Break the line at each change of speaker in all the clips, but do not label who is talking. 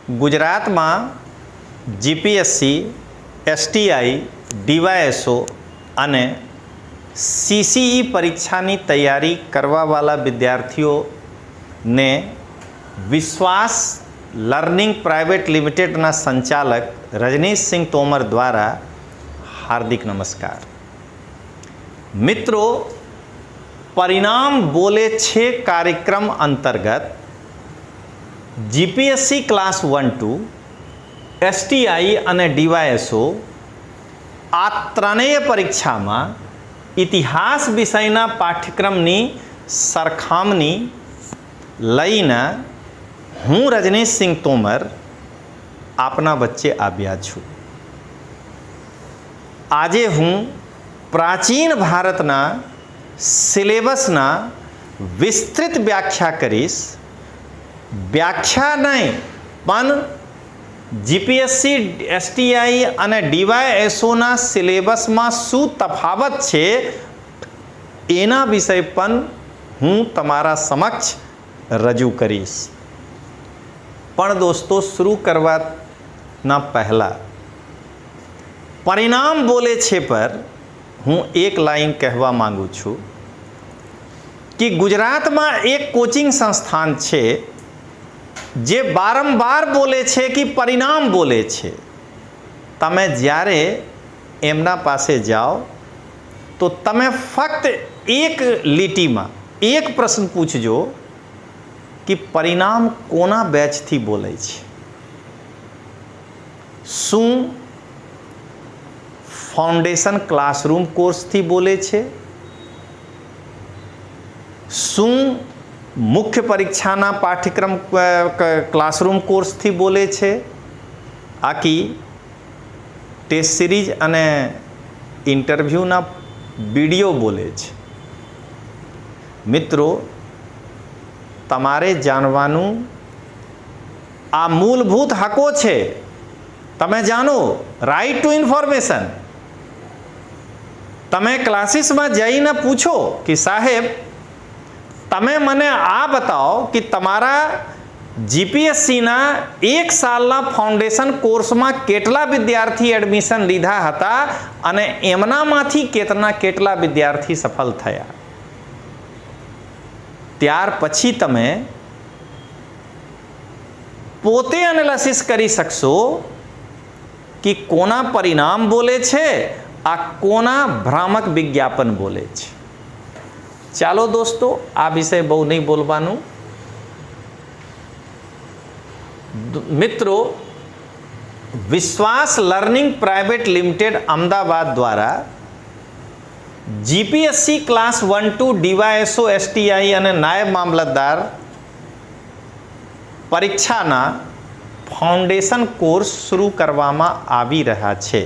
ગુજરાતમાં GPSC, STI, DYSO અને CCE પરીક્ષાની તૈયારી કરવાવાળા વિદ્યાર્થીઓને વિશ્વાસ લર્નિંગ પ્રાઇવેટ લિમિટેડના સંચાલક રજનીશસિંહ તોમર દ્વારા હાર્દિક નમસ્કાર। મિત્રો, પરિણામ બોલે છે કાર્યક્રમ અંતર્ગત જીપીએસસી ક્લાસ 1-2, એસટીઆઈ અને ડીવાયએસઓ આ ત્રણેય પરીક્ષામાં ઇતિહાસ વિષયના પાઠ્યક્રમની સરખામણી લઈને હું રજનીશસિંહ તોમર આપના વચ્ચે આવ્યા છું। આજે હું પ્રાચીન ભારતના સિલેબસના વિસ્તૃત વ્યાખ્યા કરીશ। વ્યાખ્યા નહીં પણ જીપીએસસી, એસટીઆઈ અને ડીવાયએસઓના સિલેબસમાં શું તફાવત છે એના વિષય પણ હું તમારા સમક્ષ રજૂ કરીશ। પણ દોસ્તો, શરૂ કરવાના પહેલાં પરિણામ બોલે છે પર હું એક લાઈન કહેવા માંગુ છું કે ગુજરાતમાં એક કોચિંગ સંસ્થાન છે જે વારંવાર બોલે છે કે પરિણામ બોલે છે। તમે જ્યારે એમના પાસે જાઓ તો તમે ફક્ત એક લીટીમાં એક પ્રશ્ન પૂછજો કે પરિણામ કોના બેચથી બોલે છે। શું ફાઉન્ડેશન ક્લાસરૂમ કોર્સથી બોલે છે? શું મુખ્ય પરીક્ષાના પાઠ્યક્રમ ક્લાસરૂમ કોર્સથી બોલે છે? આખી ટેસ્ટ સિરીઝ અને ઇન્ટરવ્યૂના વિડીયો બોલે છે? મિત્રો, તમારે જાણવાનું આ મૂળભૂત હકો છે। તમે જાણો, રાઇટ ટુ ઇન્ફોર્મેશન। તમે ક્લાસીસમાં જઈને પૂછો કે સાહેબ, તમે મને આ બતાવો કે તમારા જીપીએસસીના એક સાલના ફાઉન્ડેશન કોર્સમાં કેટલા વિદ્યાર્થી એડમિશન લીધા હતા અને એમનામાંથી કેટલા વિદ્યાર્થી સફળ થયા। ત્યાર પછી તમે પોતે એનાલિસિસ કરી શકશો કે કોના પરિણામ બોલે છે, આ કોના ભ્રામક વિજ્ઞાપન બોલે છે। ચાલો દોસ્તો, આ વિષય બહુ નહીં બોલવાનું। મિત્રો, વિશ્વાસ લર્નિંગ પ્રાઇવેટ લિમિટેડ અમદાવાદ દ્વારા જીપીએસસી ક્લાસ 1-2, ડીવાયએસઓ, એસટીઆઈ અને નાયબ મામલતદાર પરીક્ષાના ફાઉન્ડેશન કોર્સ શરૂ કરવામાં આવી રહ્યા છે।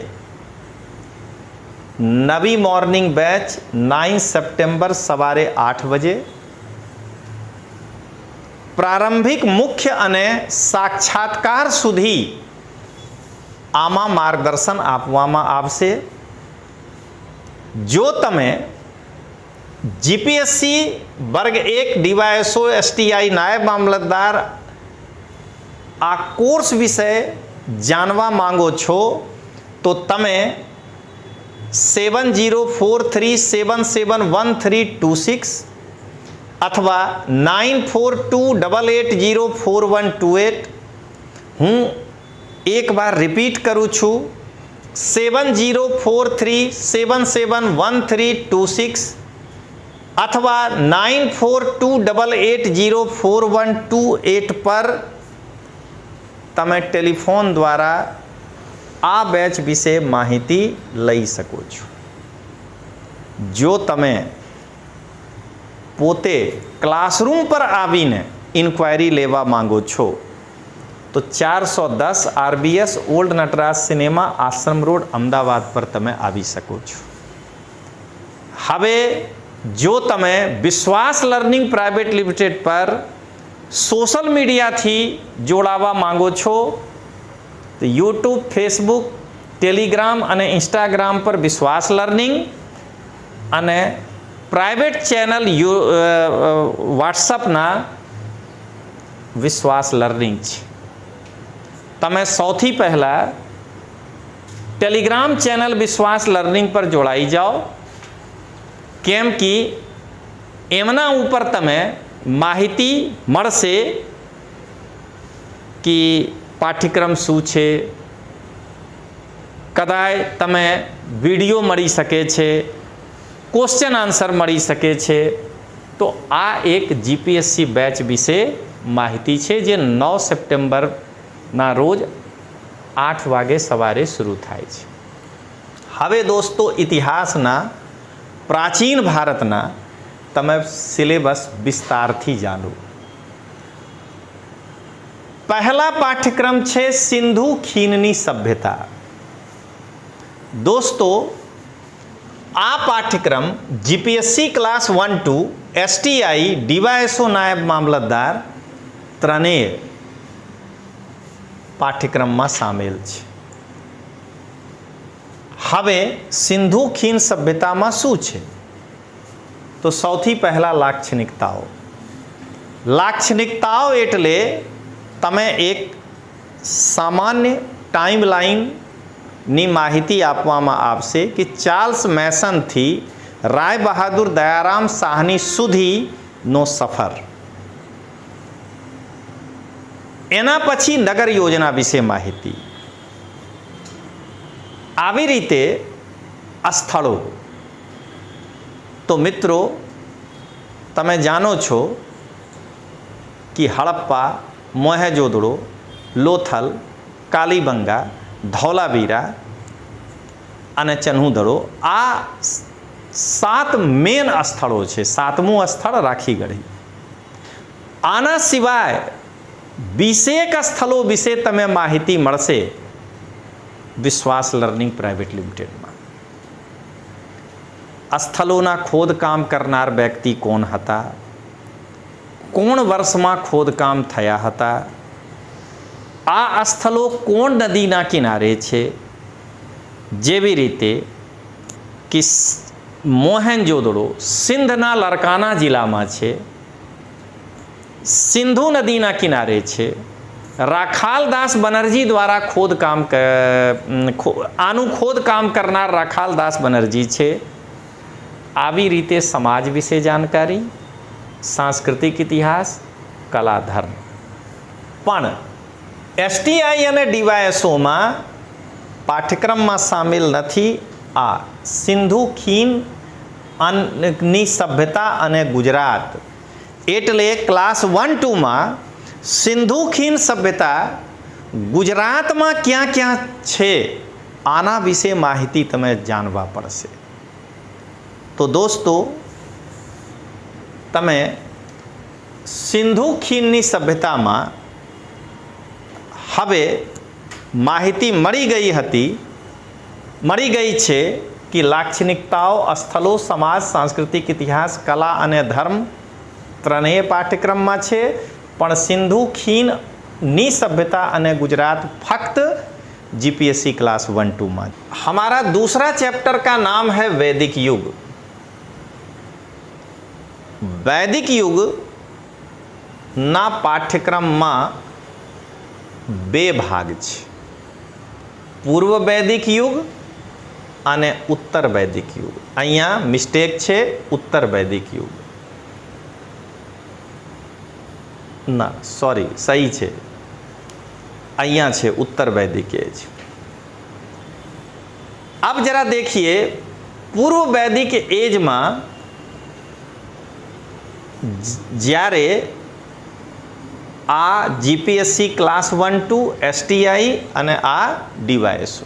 નવી મોર્નિંગ બેચ 9 સપ્ટેમ્બર સવારે 8 વાગે, પ્રારંભિક મુખ્ય અને સાક્ષાત્કાર સુધી આમાં માર્ગદર્શન આપવામાં આવશે। જો તમે જીપીએસસી વર્ગ 1, ડીવાયએસઓ, એસટીઆઈ, નાયબ મામલતદાર આ કોર્સ વિશે જાણવા માંગો છો તો તમે 7043771326 અથવા 9428804128। હું એક વાર રિપીટ કરું છું, 7043771326 અથવા 9428804128 પર તમે ટેલિફોન દ્વારા આ બેચ વિશે માહિતી લઈ શકો છો। જો તમે પોતે ક્લાસરૂમ પર આવીને ઇન્ક્વાયરી લેવા માંગો છો તો 410 RBS ઓલ્ડ નટરાજ સિનેમા, આશ્રમ રોડ, અમદાવાદ પર તમે આવી શકો છો। હવે જો તમે વિશ્વાસ લર્નિંગ પ્રાઇવેટ લિમિટેડ પર સોશિયલ મીડિયાથી જોડાવા માંગો છો તો યુટ્યુબ, ફેસબુક, ટેલિગ્રામ અને ઇન્સ્ટાગ્રામ પર વિશ્વાસ લર્નિંગ અને પ્રાઇવેટ ચેનલ વોટ્સઅપના વિશ્વાસ લર્નિંગ છે। તમે સૌથી પહેલાં ટેલિગ્રામ ચેનલ વિશ્વાસ લર્નિંગ પર જોડાઈ જાઓ, કેમ કે એમના ઉપર તમે માહિતી મળશે કે પાઠ્યક્રમ શું છે, કદાચ તમે વિડીયો મળી શકે છે, ક્વેશ્ચન આન્સર મળી શકે છે. તો આ એક જીપીએસસી બેચ વિશે માહિતી છે જે 9 સપ્ટેમ્બરના રોજ 8 વાગે સવારે શરૂ થાય છે. હવે દોસ્તો ઇતિહાસના પ્રાચીન ભારતના તમે સિલેબસ વિસ્તારથી જાણો. પહેલા પાઠ્યક્રમ છે સિંધુ ખીણની સભ્યતા. દોસ્તો આ પાઠ્યક્રમ જીપીએસસી ક્લાસ 1-2, એસટીઆઈ, ડીવાયએસઓ નાયબ મામલતદાર ત્રણેય પાઠ્યક્રમમાં સામેલ છે. હવે સિંધુ ખીણ સભ્યતામાં શું છે? તો સૌથી પહેલા લાક્ષણિકતાઓ. લાક્ષણિકતાઓ એટલે તમે એક સામાન્ય ટાઈમલાઈનની માહિતી આપવામાં આવશે કે ચાર્લ્સ મેસનથી રાય બહાદુર દયારામ સાહની સુધીનો સફર. એના પછી નગર યોજના વિશે માહિતી. આવી રીતે સ્થળો. તો મિત્રો તમે જાણો છો કે હડપ્પા, મોહેંજો-દડો, લોથલ, કાલીબંગા, ધૌલાવીરા અને ચન્હુદડો આ 7 મેન સ્થળો છે. 7મું સ્થળ રાખીગઢ. આના સિવાય 20 સ્થળો વિશે તમે માહિતી મળશે વિશ્વાસ લર્નિંગ પ્રાઇવેટ લિમિટેડમાં. સ્થળોના ખોદકામ કરનાર વ્યક્તિ કોણ હતા, કોણ વર્ષમાં ખોદકામ થયા હતા, આ સ્થળો કોણ નદીના કિનારે છે, જેવી રીતે કે મોહેંજો-દડો સિંધના લરકાના જિલ્લામાં છે, સિંધુ નદીના કિનારે છે. રાખાલદાસ બનર્જી દ્વારા આનું ખોદકામ કરનાર રાખાલદાસ બનર્જી છે. આવી રીતે સમાજ વિશે જાણકારી, સાંસ્કૃતિક ઇતિહાસ, કલા, ધર્મ. પણ એસટીઆઈ અને ડીવાયએસઓમાં પાઠ્યક્રમમાં સામેલ નથી આ સિંધુ ખીણની સભ્યતા અને ગુજરાત. એટલે ક્લાસ 1-2માં સિંધુ ખીણ સભ્યતા ગુજરાતમાં ક્યાં ક્યાં છે આના વિશે માહિતી તમે જાણવા પડશે. તો દોસ્તો તમે સિંધુ ખીણની સભ્યતામાં હવે માહિતી મળી ગઈ છે કે લાક્ષણિકતાઓ, સ્થળો, સમાજ, સાંસ્કૃતિક ઇતિહાસ, કલા અને ધર્મ ત્રણેય પાઠ्यक्रमમાં છે. પણ સિંધુ खीणની सभ्यता અને गुजरात फक्त जीपीएससी क्लास 1-2 में. हमारा दूसरा चैप्टर का नाम है वैदिक युग. वैदिक युग ना पाठ्यक्रम में 2 भाग है, पूर्व वैदिक युग અને उत्तर वैदिक युग. अहींया मिस्टेक है, उत्तर वैदिक युग ना, सॉरी सही है, अहिया है उत्तर वैदिक एज. अब जरा देखिए पूर्व वैदिक एज में જ્યારે આ જીપીએસસી ક્લાસ 1-2 एसटीआई અને આ ડીવાયએસઓ.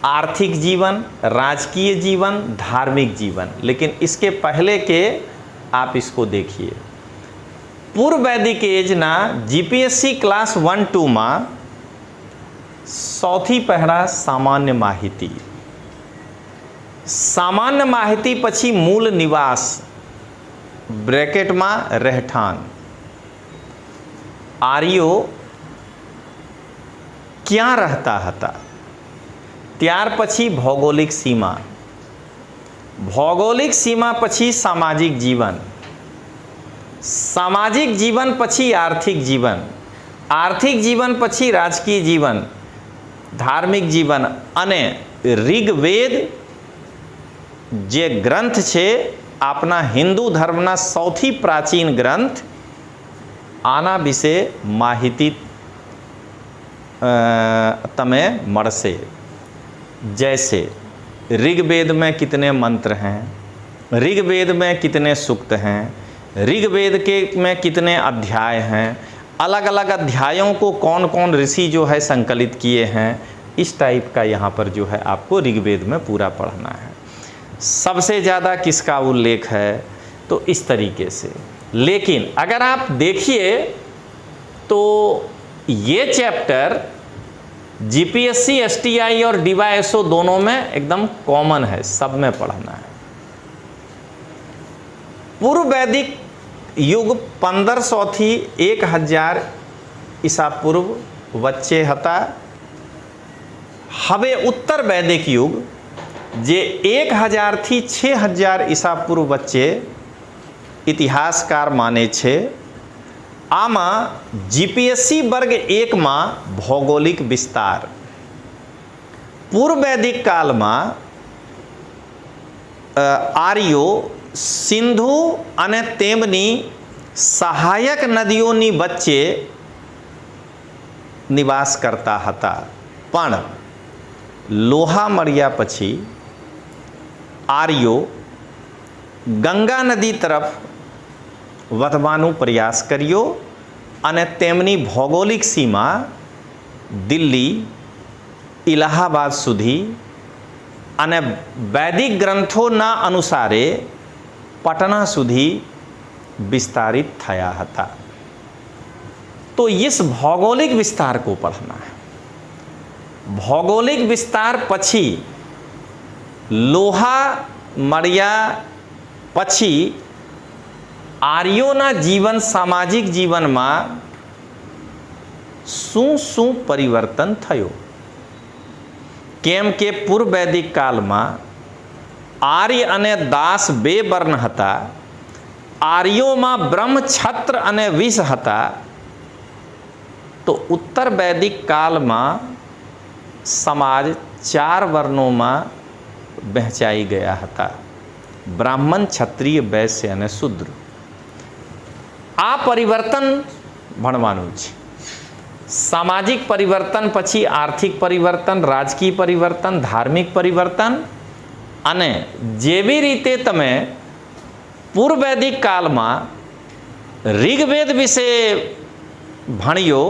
आर्थिक जीवन, राजकीय जीवन, धार्मिक जीवन. लेकिन इसके पहले के आप इसको देखिए. पूर्व वैदिक एज ना जीपीएससी क्लास 1-2 में सौथी पहला सामान्य माहिती. सामान्य माहिती पछी मूल निवास ब्रेकेट में રહેઠાણ. आर्यो क्या रहता था. ત્યાર પછી ભૌગોલિક સીમા. ભૌગોલિક સીમા પછી સામાજિક જીવન. સામાજિક જીવન પછી આર્થિક જીવન. આર્થિક જીવન પછી રાજકીય જીવન, ધાર્મિક જીવન અને ઋગ્વેદ જે ગ્રંથ છે આપણા હિન્દુ ધર્મના સૌથી પ્રાચીન ગ્રંથ, આના વિશે માહિતી તમે મળશે। जैसे ऋग्वेद में कितने मंत्र हैं, ऋग्वेद में कितने सूक्त हैं, ऋग्वेद के में कितने अध्याय हैं, अलग अलग अध्यायों को कौन कौन ऋषि जो है संकलित किए हैं, इस टाइप का यहाँ पर जो है आपको ऋग्वेद में पूरा पढ़ना है। सबसे ज़्यादा किसका उल्लेख है, तो इस तरीके से। लेकिन अगर आप देखिए तो ये चैप्टर जीपीएससी, एसटीआई और डीवाईएसओ दोनों में एकदम कॉमन है, सब में पढ़ना है। पूर्व वैदिक युग 1500 થી 1000 ईसा पूर्व वच्चे हता। हवे उत्तर वैदिक युग जे 1000 થી 6000 ईसा पूर्व वच्चे इतिहासकार माने छे। आमा जीपीएससी वर्ग 1 में भौगोलिक विस्तार, पूर्व वैदिक काल में आर्यो सिंधु अने तेमनी सहायक नदीओनी वच्चे निवास करता हता, पण लोहा मळ्या पछी आर्यो गंगा नदी तरफ વધવાનો પ્રયાસ કર્યો અને તેમની ભૌગોલિક સીમા દિલ્હી, ઇલાહાબાદ સુધી અને વૈદિક ગ્રંથોના અનુસારે પટના સુધી વિસ્તારિત થયા હતા। तो इस भौगोलिक विस्तार को पढ़ना है। भौगोलिक विस्तार पछी लोहा मळ्या पछी आर्योना जीवन, सामाजिक जीवन में शू परिवर्तन थयो, केम के पूर्व वैदिक काल में आर्य अने दास बे वर्ण हता। आर्यो में ब्रह्म, क्षत्र अने विष हता। तो उत्तर वैदिक काल में समाज 4 वर्णों में वहेंचाई गया हता, ब्राह्मण, क्षत्रिय, वैश्य अने शूद्र। आ परिवर्तन भणवानुं छे। सामाजिक परिवर्तन पछी आर्थिक परिवर्तन, राजकीय परिवर्तन, धार्मिक परिवर्तन अने जेवी रीते तमे पूर्व वैदिक काल में ऋग्वेद विषे भण्यो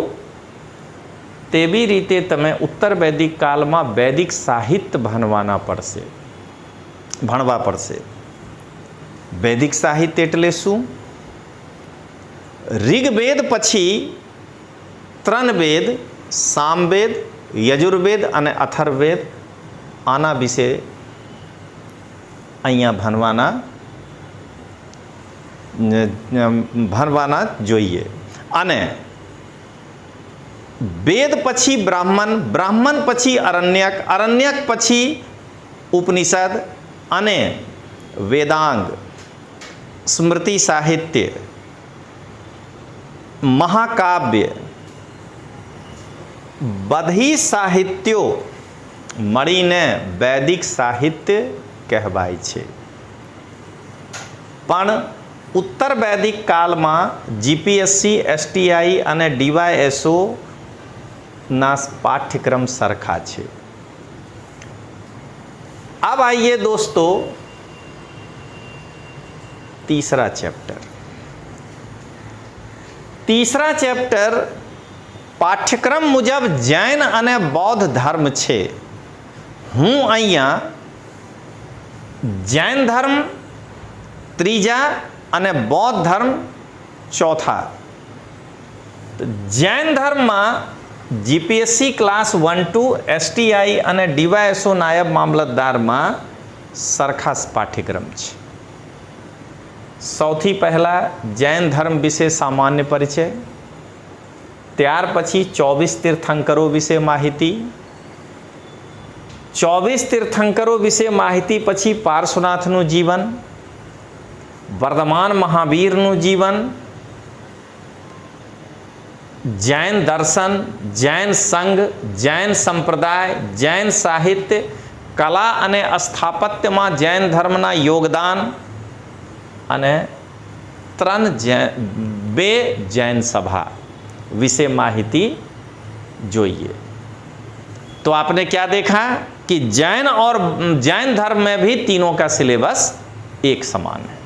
तेवी रीते तमे उत्तर वैदिक काल में वैदिक साहित्य भणवाना पड़शे, भणवा पड़शे। वैदिक साहित्य एटले शुं? ऋग्वेद पछी 3 वेद, सामवेद, यजुर्वेद अने अथर्ववेद, आना विषे अहींया भणवाना जोईए। अने वेद पछी ब्राह्मण, ब्राह्मण पछी अरण्यक, अरण्यक पछी उपनिषद अने वेदांग, स्मृति साहित्य, महाकाव्य, बधी साहित्यों मळीने वैदिक साहित्य कहवाय छे। पण उत्तर वैदिक काल में जीपीएससी, एसटीआई अने डीवाईएसओ ना पाठ्यक्रम सरखा छे। अब आइए दोस्तों तीसरा चैप्टर। तीसरा चैप्टर पाठ्यक्रम मुजब जैन अने बौद्ध धर्म छे। हूँ अहींया जैन धर्म त्रीजा अने बौद्ध धर्म चौथा। तो जैन धर्म में जीपीएससी क्लास 1-2, एसटीआई अने डीवाईएसओ नायब मामलतदार में सरखा पाठ्यक्रम छे। सौथी पहला जैन धर्म विषे सामान्य परिचय, त्यार पछी 24 तीर्थंकरों विषे माहिती, 24 तीर्थंकरों विषे माहिती पछी पार्श्वनाथनुं जीवन, वर्धमान महावीरनुं जीवन, जैन दर्शन, जैन संघ, जैन संप्रदाय, जैन साहित्य, कला અને સ્થાપત્યમાં જૈન ધર્મના યોગદાન અને 2 જૈન સભા વિશે માહિતી જોઈએ। तो आपने क्या देखा कि जैन और जैन धर्म में भी तीनों का सिलेबस एक समान है।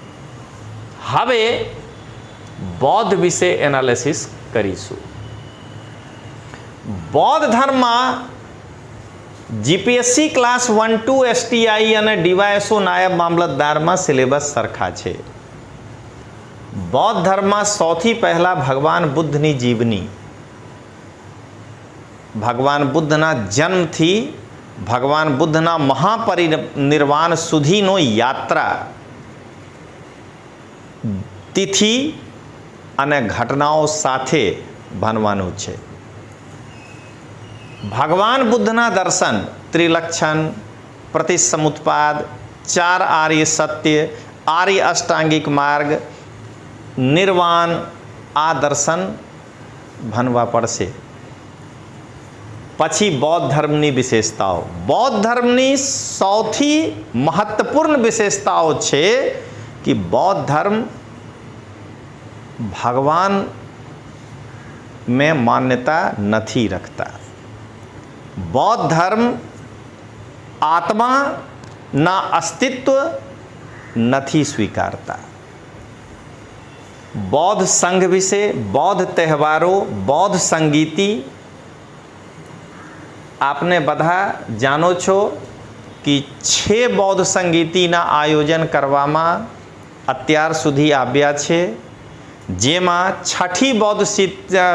हवे बौद्ध विषय एनालिसिस करीशु। बौद्ध धर्म में जीपीएससी क्लास 1-2 एसटीआई અને ડીવાયએસઓ નાયબ મામલતદારમાં સિલેબસ સરખા છે। બૌદ્ધ ધર્મમાં સૌથી પહેલા ભગવાન બુદ્ધની જીવની, ભગવાન બુદ્ધના જન્મથી ભગવાન બુદ્ધના મહાપરિનિર્વાણ સુધીનો યાત્રા તિથિ અને ઘટનાઓ સાથે ભણવાનું છે। ભગવાન બુદ્ધના દર્શન, ત્રિલક્ષણ, પ્રતિસમુત્પાદ, 4 આર્ય સત્ય, આર્ય અષ્ટાંગિક માર્ગ, નિર્વાણ, આ દર્શન ભણવા પડશે। પછી બૌદ્ધ ધર્મની વિશેષતાઓ। બૌદ્ધ ધર્મની સૌથી મહત્વપૂર્ણ વિશેષતાઓ છે કે બૌદ્ધ ધર્મ ભગવાન में मान्यता નથી रखता। बौद्ध धर्म आत्मा ना अस्तित्व નથી स्वीकारता। बौद्ध संघ विषय, बौद्ध त्योहारों, बौद्ध संगीती आपने બધા જાણો છો कि 6 બૌદ્ધ સંગીતીના આયોજન કરવામાં અત્યાર સુધી આવ્યા છે, જેમાં 6ઠી બૌદ્ધ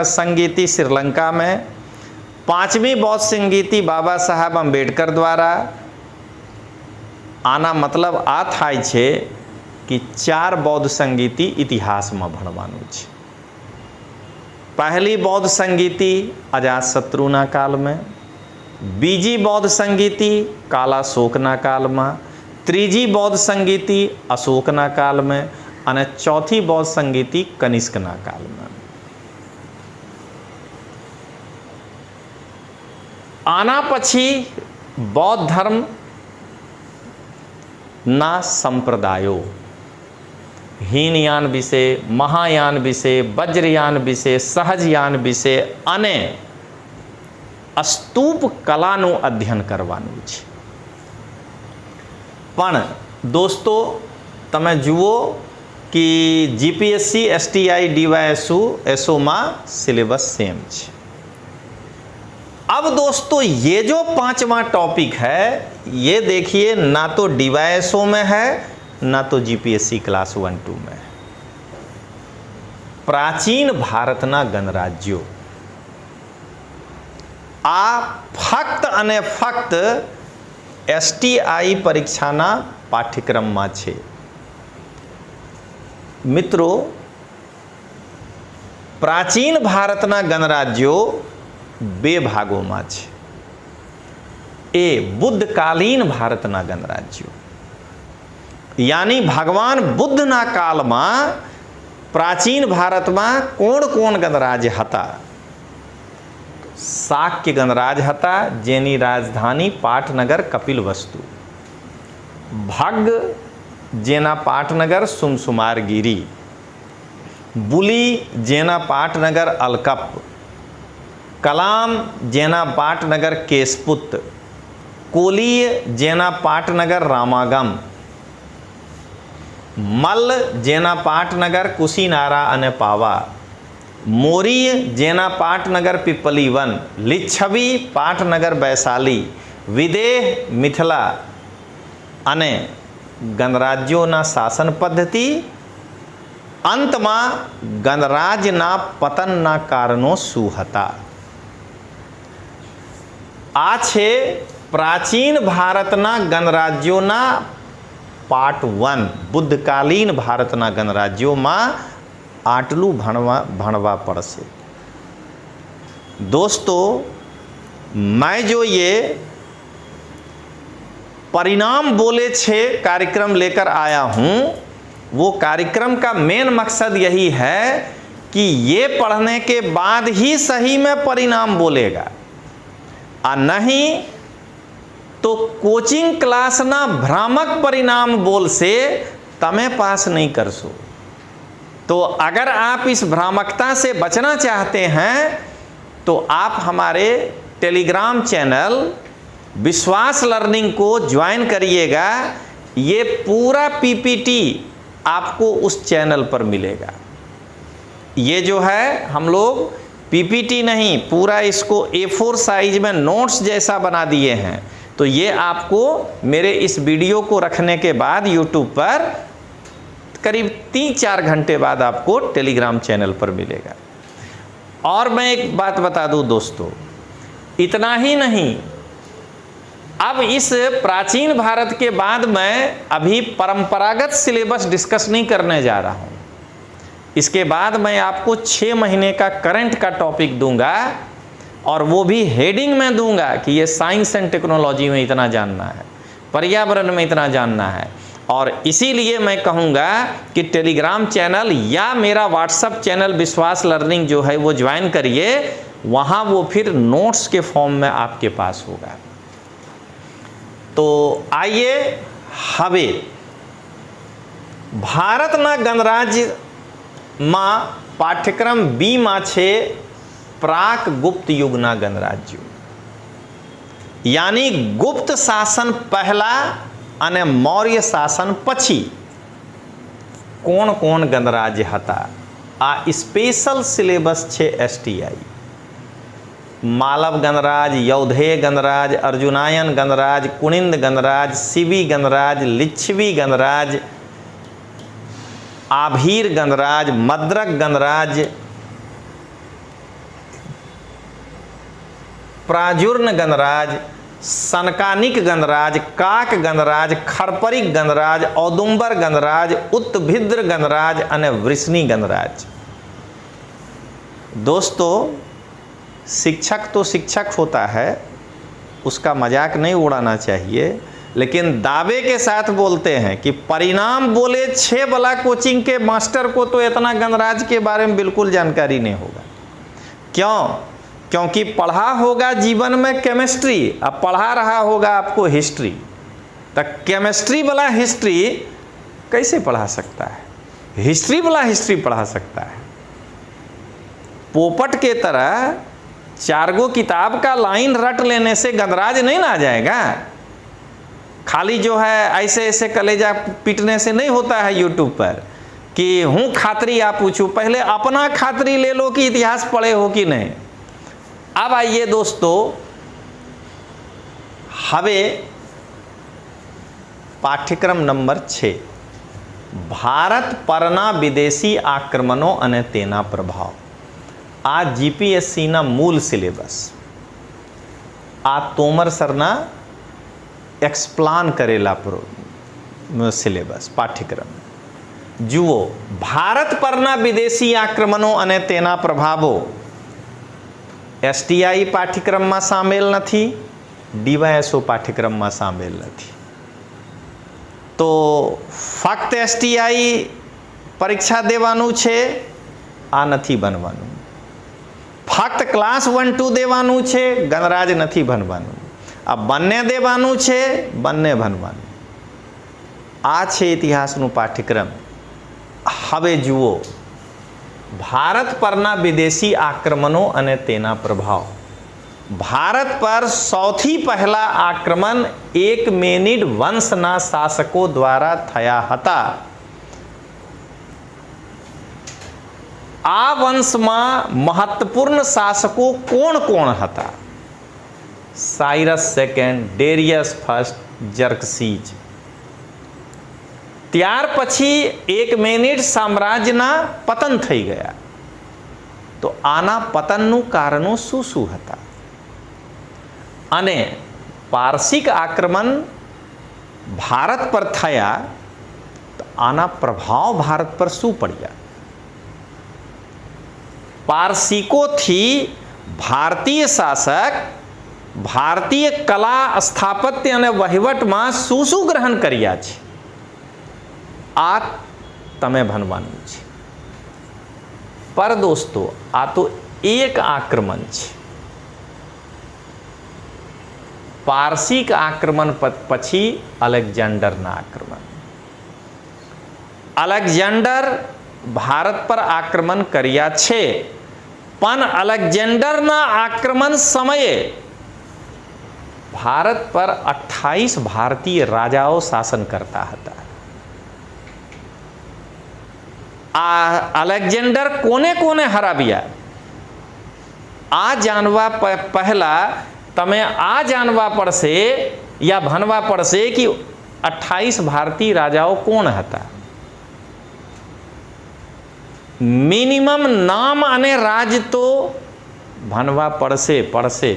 સંગીતી શ્રીલંકા में, 5મી બૌદ્ધ સંગીતી બાબા સાહેબ આંબેડકર દ્વારા। આના મતલબ આ થાય છે कि 4 બૌદ્ધ સંગીતી ઇતિહાસમાં ભણવાનું છે। પહેલી બૌદ્ધ સંગીતી અજાતશત્રુના કાળમાં, બીજી બૌદ્ધ સંગીતી કાલાશોકના કાળમાં, ત્રીજી બૌદ્ધ સંગીતી અશોકના કાળમાં અને ચોથી બૌદ્ધ સંગીતી કનિષ્કના કાળમાં। આના પછી બૌદ્ધ ધર્મના સંપ્રદાયો हीनयान विषय, महायान विषय, वज्रयान विषय, सहजयान विषय અને સ્તૂપ કલાનું અધ્યયન કરવાનું છે। પણ દોસ્તો તમે જુઓ कि जीपीएससी, एसटीआई, डीवायएसओ एसओमा सिलेबस सेम है। अब दोस्तों ये जो 5वां टॉपिक है, ये देखिए ना तो डीवायएसओ में है ना तो जीपीएससी क्लास 1-2 में है। प्राचीन भारतना गणराज्यों आ फक्त અને ફક્ત एसटीआई परीक्षाना पाठ्यक्रमમાં છે। મિત્રો, प्राचीन भारतना गणराज्यों 2 ભાગોમાં છે। ए बुद्धकालीन भारतना गणराज्यों, यानी भगवान बुद्धना कालમાં प्राचीन भारतમાં कोण कोण गणराज्य હતા? શાક્ય ગણરાજ હતા, જેની રાજધાની પાટનગર કપિલવસ્તુ, ભગ જેના પાટનગર સુમસુમારગીરી, બુલી જેના પાટનગર અલકપ, કલામ જેના પાટનગર કેશપુત, કોલીય જેના પાટનગર રામાગમ, મલ્લ જેના પાટનગર કુશીનારા અને પાવા, मोरीय जेना पाटनगर पिपलीवन, लिच्छवी पाटनगर वैशाली, विदेह मिथिला अने गणराज्योना शासन पद्धति, अंत में गणराज्यना पतनना कारणों शू हता। आ छे प्राचीन भारतना गणराज्योना पार्ट 1। बुद्धकालीन भारतना गणराज्यों में आटलू भणवा पड़से। दोस्तों, मैं जो ये परिणाम बोले 6 कार्यक्रम लेकर आया हूँ, वो कार्यक्रम का मेन मकसद यही है कि ये पढ़ने के बाद ही सही में परिणाम बोलेगा, और नहीं तो कोचिंग क्लास ना भ्रामक परिणाम बोल से तमे पास नहीं कर सो। तो अगर आप इस भ्रामकता से बचना चाहते हैं तो आप हमारे टेलीग्राम चैनल विश्वास लर्निंग को ज्वाइन करिएगा। ये पूरा पीपीटी आपको उस चैनल पर मिलेगा। ये जो है हम लोग पीपीटी नहीं, पूरा इसको A4 साइज में नोट्स जैसा बना दिए हैं। तो ये आपको मेरे इस वीडियो को रखने के बाद YouTube पर करीब 3-4 घंटे बाद आपको टेलीग्राम चैनल पर मिलेगा। और मैं एक बात बता दूं दोस्तों, इतना ही नहीं, अब इस प्राचीन भारत के बाद मैं अभी परंपरागत सिलेबस डिस्कस नहीं करने जा रहा हूं। इसके बाद मैं आपको 6 महीने का करंट का टॉपिक दूंगा, और वो भी हेडिंग में दूंगा कि ये साइंस एंड टेक्नोलॉजी में इतना जानना है, पर्यावरण में इतना जानना है। और इसीलिए मैं कहूँगा कि टेलीग्राम चैनल या मेरा व्हाट्सएप चैनल विश्वास लर्निंग जो है वो ज्वाइन करिए, वहाँ वो फिर नोट्स के फॉर्म में आपके पास होगा। तो आइए हवे भारत ना गणराज्य माँ पाठ्यक्रम बी माँ छे प्राक गुप्त युग ना गणराज्य, यानी गुप्त शासन पहला અને મૌર્ય શાસન પછી કોણ કોણ ગણરાજ્ય હતા, આ સ્પેશિયલ સિલેબસ છે STI। मालव गणराज, यौधेय गणराज, अर्जुनायन गणराज, कुनिंद गणराज, शिवी गणराज, लिच्छवी गणराज, आभीर गणराज, मद्रक गणराज, प्राजुर्न गणराज, सनकानिक गणराज, काक गणराज, खरपरिक गणराज, औदुंबर गणराज, उत्तभिद्र गणराज और वृष्णि गणराज। दोस्तों, शिक्षक तो शिक्षक होता है, उसका मजाक नहीं उड़ाना चाहिए, लेकिन दावे के साथ बोलते हैं कि परिणाम बोले 6 वाला कोचिंग के मास्टर को तो इतना गणराज के बारे में बिल्कुल जानकारी नहीं होगा। क्यों? क्योंकि पढ़ा होगा जीवन में केमिस्ट्री, अब पढ़ा रहा होगा आपको हिस्ट्री, तो केमिस्ट्री वाला हिस्ट्री कैसे पढ़ा सकता है? हिस्ट्री वाला हिस्ट्री पढ़ा सकता है। पोपट के तरह 4 गो किताब का लाइन रट लेने से गणराज नहीं ना आ जाएगा। खाली जो है ऐसे ऐसे कलेजा पीटने से नहीं होता है यूट्यूब पर कि हूँ खात्री आप पूछूँ। पहले अपना खात्री ले लो कि इतिहास पढ़े हो कि नहीं। अब आइए दोस्तों, हवे पाठ्यक्रम नंबर 6 भारत परना विदेशी आक्रमणों अने तेना प्रभाव। आ GPSC ना मूल सिलेबस आ तोमर सरना एक्सप्लान करेला सिलेबस पाठ्यक्रम जुओ। भारत परना विदेशी आक्रमणों अने तेना प्रभावों STI पाठ्यक्रम में सामेल नहीं, DYSO पाठ्यक्रम में सामेल नहीं। तो फक्त STI परीक्षा देवानुं छे, आ नहीं बनवानुं। फक्त क्लास 1-2 देवानुं छे, गणराज नहीं बनवानुं। अब बन्ने देवानुं छे, बन्ने बनवानुं। आ छे इतिहासनुं पाठ्यक्रम। हवे जुओ, भारत परना विदेशी आक्रमणों अने तेना प्रभाव। भारत पर सौथी पहला आक्रमण एकमेनिड वंशना शासकों द्वारा थया हता। आ वंश में महत्वपूर्ण शासकों कोण कोण हता? Cyrus second, Darius first, Xerxes. ત્યાર પછી એકમેનિડ સામ્રાજ્યના પતન થઈ ગયા। તો આના પતનનું કારણો શું હતા? અને પારસિક આક્રમણ ભારત પર થયા, તો આના પ્રભાવ ભારત પર શું પડ્યા? પારસિકોથી ભારતીય શાસક ભારતીય કલા, સ્થાપત્ય અને વહીવટમાં શું ગ્રહણ કર્યા છે? આ તમે ભણવાનું છે। पर दोस्तों आ तो एक आक्रमण છે, પારસિક આક્રમણ પછી અલેક્ઝાન્ડરના આક્રમણ। અલેક્ઝાન્ડર ભારત પર આક્રમણ કર્યા છે, પણ અલેક્ઝાન્ડરના આક્રમણ સમયે ભારત પર 28 ભારતીય રાજાઓ શાસન કરતા હતા। આ અલેક્ઝાન્ડર કોને કોને હરાવ્યા આ જાણવા પહેલા તમે આ જાણવા પડશે या ભણવા પડશે कि 28 ભારતીય રાજાઓ કોણ હતા। મિનિમમ નામ અને રાજ તો ભણવા પડશે।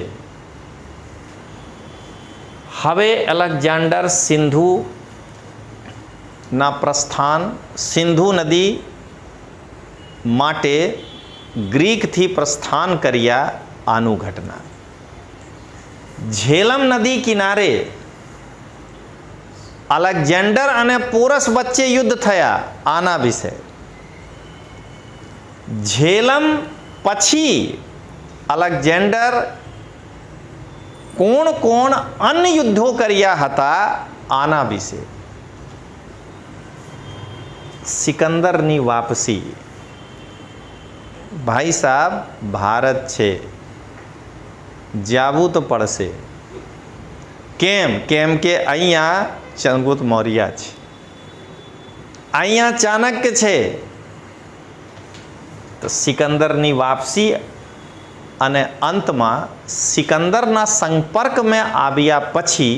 હવે અલેક્ઝાન્ડર સિંધુ ના પ્રસ્થાન સિંધુ નદી માટે ગ્રીક થી પ્રસ્થાન કર્યા આનું ઘટના। झेलम नदी किनारे अलेक्जेंडर अने पोरस वच्चे युद्ध थया आना विषय। झेलम पछी अलेक्जेंडर कोण कोण अन्य युद्धों कर्या हता आना विषय। सिकंदर नी वापसी। भाई साहब भारत छे जावू तो पड़से केम के अहींया चंद्रगुप्त मौर्य छे, अहींया चाणक्य छे। तो सिकंदरनी वापसी अने अंतमां सिकंदरना संपर्क में आव्या पछी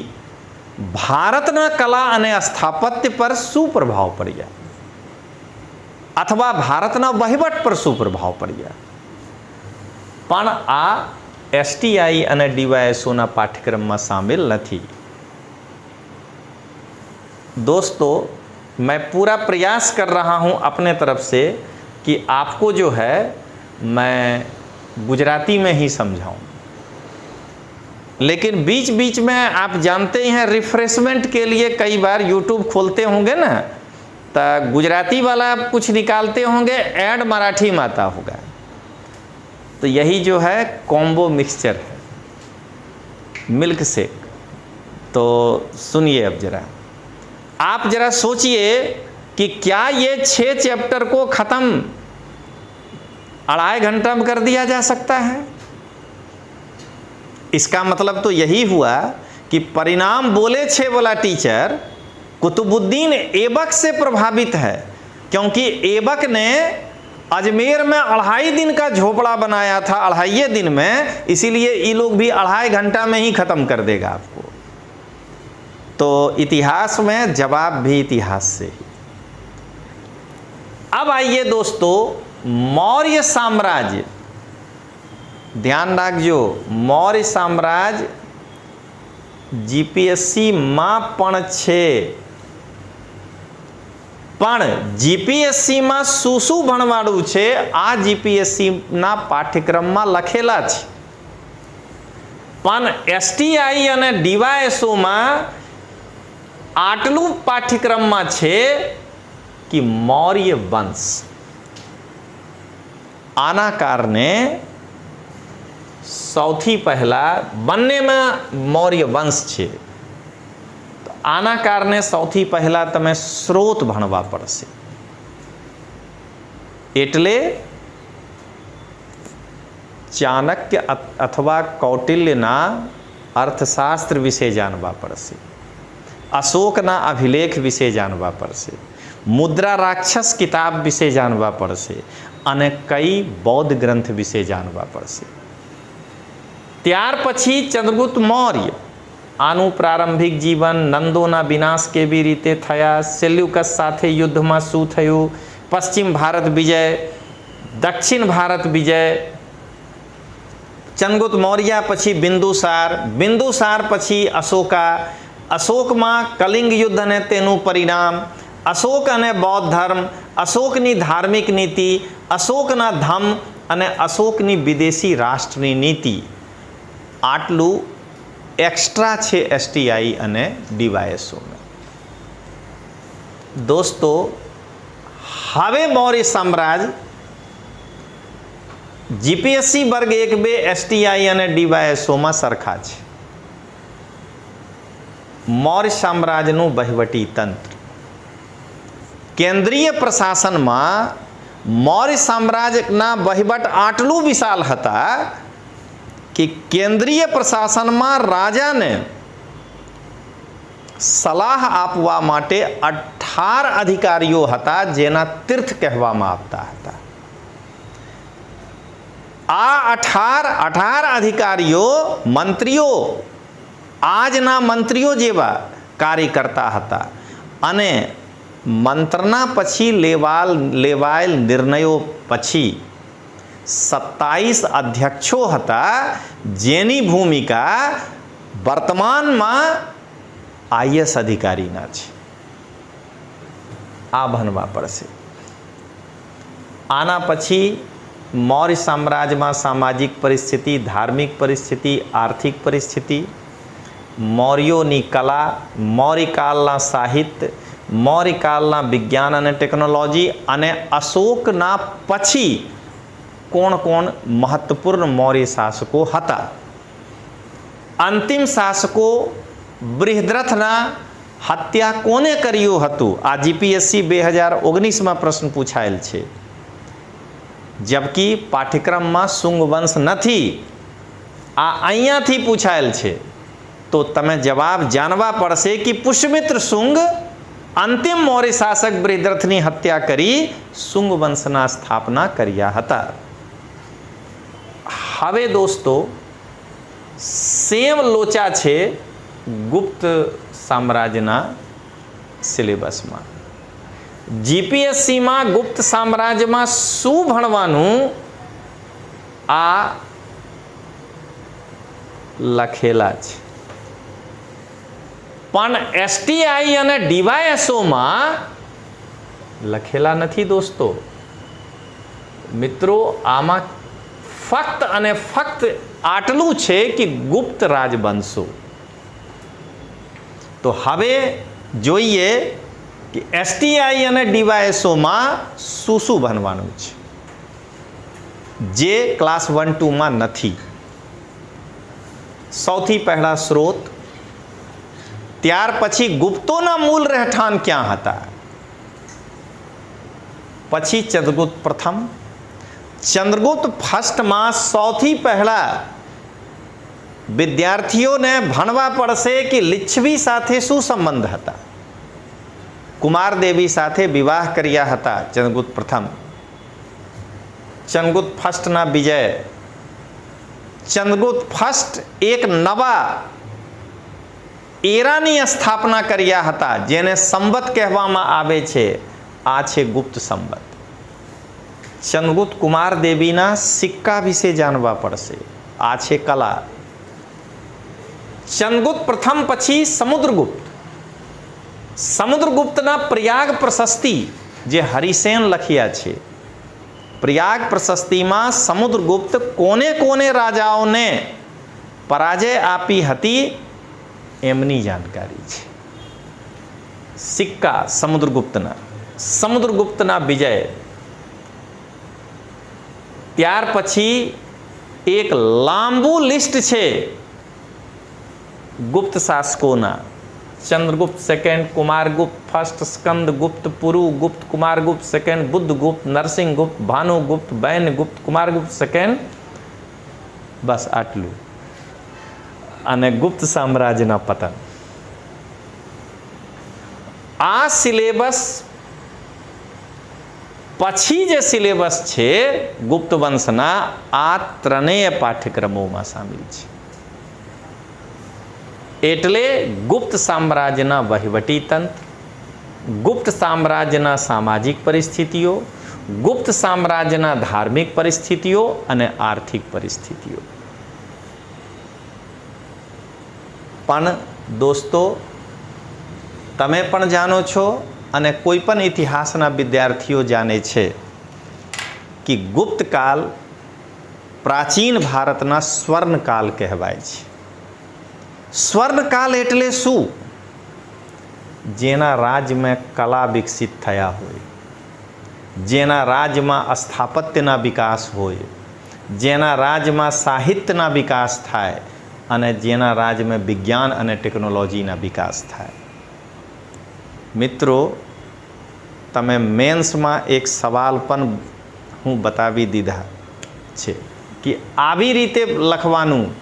भारतना कला अने स्थापत्य पर शुं प्रभाव पड्या अथवा भारतना वहीवट पर शुं प्रभाव पड्या। पण आ STI અને DYSO ના પાઠ્યક્રમમાં शामिल नहीं। दोस्तों मैं पूरा प्रयास कर रहा हूं अपने तरफ से कि आपको जो है मैं गुजराती में ही समझाऊं, लेकिन बीच बीच में आप जानते ही हैं रिफ्रेशमेंट के लिए कई बार YouTube खोलते होंगे ना, तो गुजराती वाला कुछ निकालते होंगे, ऐड मराठी में आता होगा। तो यही जो है कॉम्बो मिक्सचर है, मिल्क शेक। तो सुनिए अब जरा, आप जरा सोचिए कि क्या ये 6 चैप्टर को ख़त्म 2.5 घंटा में कर दिया जा सकता है। इसका मतलब तो यही हुआ कि परिणाम बोले 6 वाला टीचर कुतुबुद्दीन ऐबक से प्रभावित है, क्योंकि ऐबक ने अजमेर में 2.5 दिन का झोपड़ा बनाया था, 2.5 दिन में, इसीलिए ये लोग भी 2.5 घंटा में ही ख़त्म कर देगा आपको। तो इतिहास में जवाब भी इतिहास से ही। अब आइए दोस्तों, मौर्य साम्राज्य, ध्यान रखजो, मौर्य साम्राज्य GPSC માં પણ છે, પણ GPSC માં શું ભણવાનું છે આ GPSC ના પાઠ્યક્રમમાં લખેલા છે, પણ STI અને DYSO માં આટલું પાઠ્યક્રમમાં છે कि मौर्य वंश। આના કારણે સૌથી પહેલા બંનેમાં મૌર્ય વંશ છે, आना कारणे सौथी पहला तमे स्रोत भणवा पड़शे। एटले चाणक्य अथवा कौटिल्यना अर्थशास्त्र विषय जानवा पड़शे, अशोकना अभिलेख विषय जानवा पड़शे, मुद्रा राक्षस किताब विषय जानवा पड़शे अने कई बौद्ध ग्रंथ विषय जानवा पड़शे। त्यार पछी चंद्रगुप्त मौर्य आनु प्रारंभिक जीवन, नंदोना विनाश केवी रीते थया, सेल्युकस साथे युद्ध में शू थयुं, पश्चिम भारत विजय, दक्षिण भारत विजय, चंद्रगुप्त मौर्य पछी बिंदुसार, बिंदुसार पछी अशोका, अशोक में कलिंग युद्ध ने तेनु परिणाम, अशोक अने बौद्ध धर्म, अशोकनी धार्मिक नीति, अशोकना धम अने अशोकनी विदेशी राष्ट्रनी नीति। आटलू एक्स्ट्रा छे STI अने DYSO में। दोस्तों हवे मौर्य साम्राज्य જીપીએસસી વર્ગ 1 2 એસટીઆઈ અને ડીવાયએસઓમાં સરખા છે. મૌર્ય સામ્રાજ્યનું વહીવટી તંત્ર. કેન્દ્રીય પ્રશાસનમાં મૌર્ય સામ્રાજ્યના વહીવટ આટલું વિશાળ હતા કે કેન્દ્રીય પ્રશાસનમાં રાજાને સલાહ આપવા માટે 18 અધિકારીઓ હતા, જેના તીર્થ કહેવામાં આવતા હતા. આ 18 અધિકારીઓ મંત્રીઓ, આજના મંત્રીઓ જેવા કાર્ય કરતા હતા અને મંત્રના પછી લેવાયેલ નિર્ણયો પછી 27 અધ્યક્ષો હતા, જેની ભૂમિકા વર્તમાનમાં આઈએસ અધિકારીના છે. આ ભણવા પડશે. આના પછી મૌર્ય સામ્રાજ્યમાં સામાજિક પરિસ્થિતિ, ધાર્મિક પરિસ્થિતિ, આર્થિક પરિસ્થિતિ, મૌર્યોની કલા, મૌર્યકાળના સાહિત્ય, મૌર્યકાળના વિજ્ઞાન અને ટેકનોલોજી અને અશોકના પછી કોણ કોણ મહત્વપૂર્ણ મૌર્ય શાસકો હતા. અંતિમ શાસકો બૃહદ્રથના હત્યા કોને કર્યું હતું? આ જીપીએસસી 2019માં પ્રશ્ન પૂછાયેલ છે. જબકી પાઠ્યક્રમમાં શુંગ વંશ નથી, આ અહીંયાથી પૂછાયેલ છે. તો તમે જવાબ જાણવા પડશે કે પુષ્યમિત્ર શુંગ અંતિમ મૌર્ય શાસક બૃહદ્રથની હત્યા કરી શુંગ વંશના સ્થાપના કર્યા હતા. હવે દોસ્તો સેમ લોચા છે ગુપ્ત સામ્રાજ્યના સિલેબસમાં. જીપીએસસીમાં ગુપ્ત સામ્રાજ્યમાં શું ભણવાનું આ લખેલા છે, પણ એસટીઆઈ અને ડીવાયએસઓમાં લખેલા નથી દોસ્તો. મિત્રો આમાં ફક્ત અને ફક્ત આટલું છે કે ગુપ્ત રાજવંશો. તો હવે જોઈએ કે એસટીઆઈ અને ડીવાયએસઓમાં શું શું ભણવાનું છે, જે ક્લાસ 1 2માં નથી. સૌથી પહેલા સ્ત્રોત, ત્યાર પછી ગુપ્તોના મૂળ રહેઠાણ ક્યાં હતા, પછી ચંદ્રગુપ્ત પ્રથમ. ચંદ્રગુપ્ત ફર્સ્ટમાં સૌથી પહેલા વિદ્યાર્થીઓને ભણવા પડશે કે લિચ્છવી સાથે શું સંબંધ હતા. કુમારદેવી સાથે વિવાહ કર્યા હતા ચંદ્રગુપ્ત પ્રથમ. ચંદ્રગુપ્ત ફર્સ્ટના વિજય. ચંદ્રગુપ્ત ફર્સ્ટ એક નવા એરાની સ્થાપના કર્યા હતા, જેને સંવત કહેવામાં આવે છે. આ છે ગુપ્ત સંવત. ચંદ્રગુપ્ત કુમારદેવીના સિક્કા વિશે જાણવા પડશે. આ છે કલા. ચંદ્રગુપ્ત પ્રથમ પછી સમુદ્રગુપ્ત. સમુદ્રગુપ્તના પ્રયાગ પ્રશસ્તિ જે હરિસેન લખ્યા છે, પ્રયાગ પ્રશસ્તિમાં સમુદ્રગુપ્ત કોને કોને રાજાઓને પરાજય આપી હતી એમની જાણકારી છે. સિક્કા સમુદ્રગુપ્તના વિજય. ત્યાર પછી એક લાંબુ લિસ્ટ છે ગુપ્ત શાસકોના. ચંદ્રગુપ્ત સેકન્ડ, કુમારગુપ્ત ફર્સ્ટ, સ્કંદગુપ્ત, પુરુ ગુપ્ત, કુમારગુપ્ત સેકન્ડ, બુદ્ધગુપ્ત, નરસિંહગુપ્ત, ભાનુગુપ્ત, બૈનગુપ્ત, કુમારગુપ્ત સેકન્ડ. બસ આટલું. અને ગુપ્ત સામ્રાજ્યના પતન. આ સિલેબસ પછી જે સિલેબસ છે ગુપ્ત વંશના, આ ત્રણેય પાઠ્યક્રમોમાં સામેલ છે. એટલે ગુપ્ત સામ્રાજ્યના વહીવટી તંત્ર, ગુપ્ત સામ્રાજ્યના સામાજિક પરિસ્થિતિઓ, ગુપ્ત સામ્રાજ્યના ધાર્મિક પરિસ્થિતિઓ અને આર્થિક પરિસ્થિતિઓ. પણ દોસ્તો તમે પણ જાણો છો અને કોઈ પણ ઇતિહાસના વિદ્યાર્થીઓ જાણે છે કે ગુપ્તકાળ પ્રાચીન ભારતના સ્વર્ણકાળ કહેવાય છે. સ્વર્ણકાળ એટલે શું? જેના રાજ્યમાં કલા વિકસિત થયા હોય, જેના રાજ્યમાં સ્થાપત્યના વિકાસ હોય, જેના રાજ્યમાં સાહિત્યના વિકાસ થાય અને જેના રાજ્યમાં વિજ્ઞાન અને ટેકનોલોજીના વિકાસ થાય. મિત્રો, તમે મેન્સમાં એક સવાલ પણ હું બતાવી દીધા છે કે આવી રીતે લખવાનું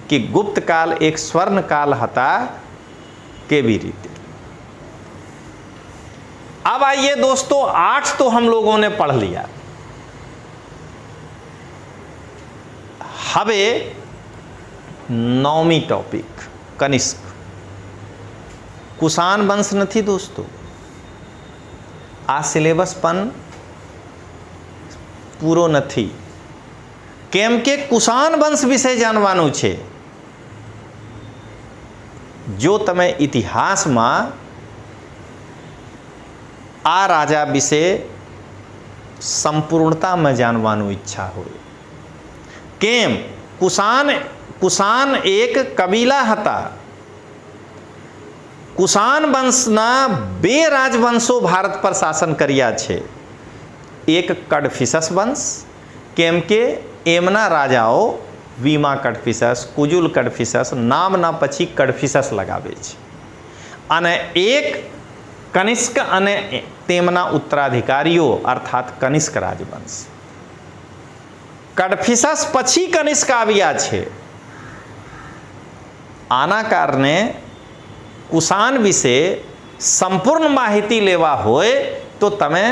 कि गुप्त काल एक स्वर्ण काल हता केवी रीते. अब आइए दोस्तों, 8 तो हम लोगों ने पढ़ लिया. हवे 9મી टॉपिक कनिष्क. कुषाण वंश नहीं दोस्तों, आ सिलेबस पण पूरो नहीं. केम के कुषाण वंश विषय जानवानुं छे. जो तमे इतिहास में आ राजा विषे संपूर्णता में जानवानुं इच्छा हो. केम कुषाण एक कबीला हता. कुषाण वंशना 2 राजवंशो भारत पर शासन कर्या छे. एक कड़फिसस वंश, केम के एमना राजाओ वीमा कड़फिसस, कुजुल कड़फिसस नामना पछी कड़फिसस लगावे छे. अने एक कनिष्क अने तेमना उत्तराधिकारीओ अर्थात कनिष्क राजवंश. कड़फिसस पछी कनिष्क आव्या छे. आना कारणे कुषाण विषे संपूर्ण माहिती लेवा होय तो तमे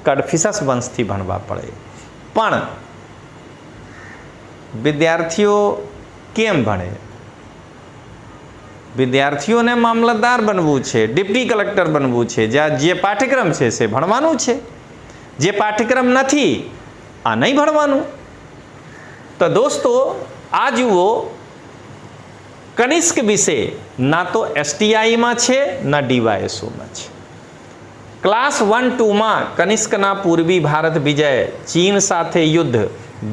कड़फिसस वंशथी भणवा पड़े. पण विद्यार्थीओ केम भणे? विद्यार्थीओ ने मामलतदार बनवू छे, डिप्टी कलेक्टर बनवू छे. जे पाठ्यक्रम छे से भणवानुं छे. जे पाठ्यक्रम नथी आ नहीं भणवानुं. तो दोस्तों आ जुओ, कनिष्क विषय ना तो STI में छे ना DYSO में छे. क्लास 1-2 में कनिष्कना पूर्वी भारत विजय, चीन साथे युद्ध,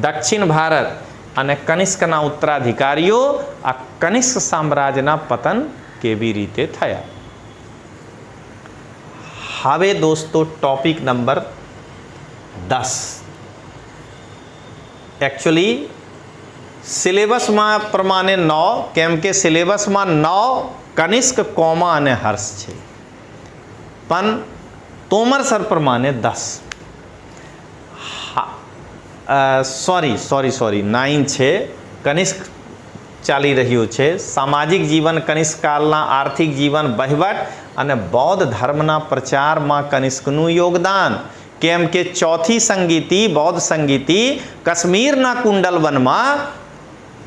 दक्षिण भारत અને કનિષ્કના ઉત્તરાધિકારીઓ આ કનિષ્ક સામ્રાજ્યના પતન કેવી રીતે થયા. હવે દોસ્તો ટોપિક નંબર 10. एक्चुअली सिलेबस में प्रमाणे 9, केम के सिलेबस में 9 कनिष्क कोमा अने हर्ष छे, पण तोमर सर प्रमाणे 10. सॉरी 9 છે. કનિષ્ક ચાલી રહ્યું છે. સામાજિક જીવન કનિષ્ક કાળના આર્થિક જીવન, વહીવટ અને બૌદ્ધ ધર્મના પ્રચારમાં કનિષ્કનું યોગદાન. કેમ કે ચોથી સંગીતિ, બૌદ્ધ સંગીતિ કાશ્મીરના કુંડલવનમાં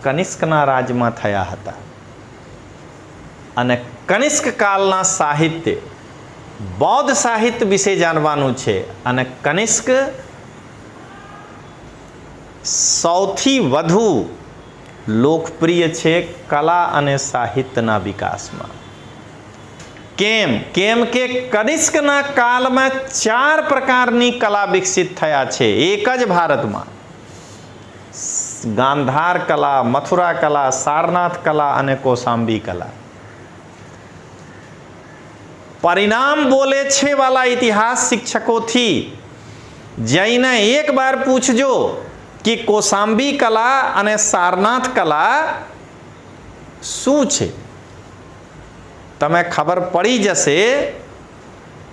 કનિષ્કના રાજમાં થયા હતા. અને કનિષ્ક કાળના સાહિત્ય, બૌદ્ધ સાહિત્ય વિશે જાણવાનું છે. અને કનિષ્ક સૌથી વધુ લોકપ્રિય છે કલા અને સાહિત્યના વિકાસમાં. કેમ કે કનિષ્કના કાળમાં 4 પ્રકારની કલા વિકસિત થયા છે એક જ ભારતમાં. ગાંધાર કલા, મથુરા કલા, સારનાથ કલા અને કૌશાંબી કલા. પરિણામ બોલે છે વાલા ઇતિહાસ શિક્ષકોથી જઈને એક બાર પૂછજો कि कौशांबी कला अने सारनाथ कला शू छे. तमे खबर पड़ी जशे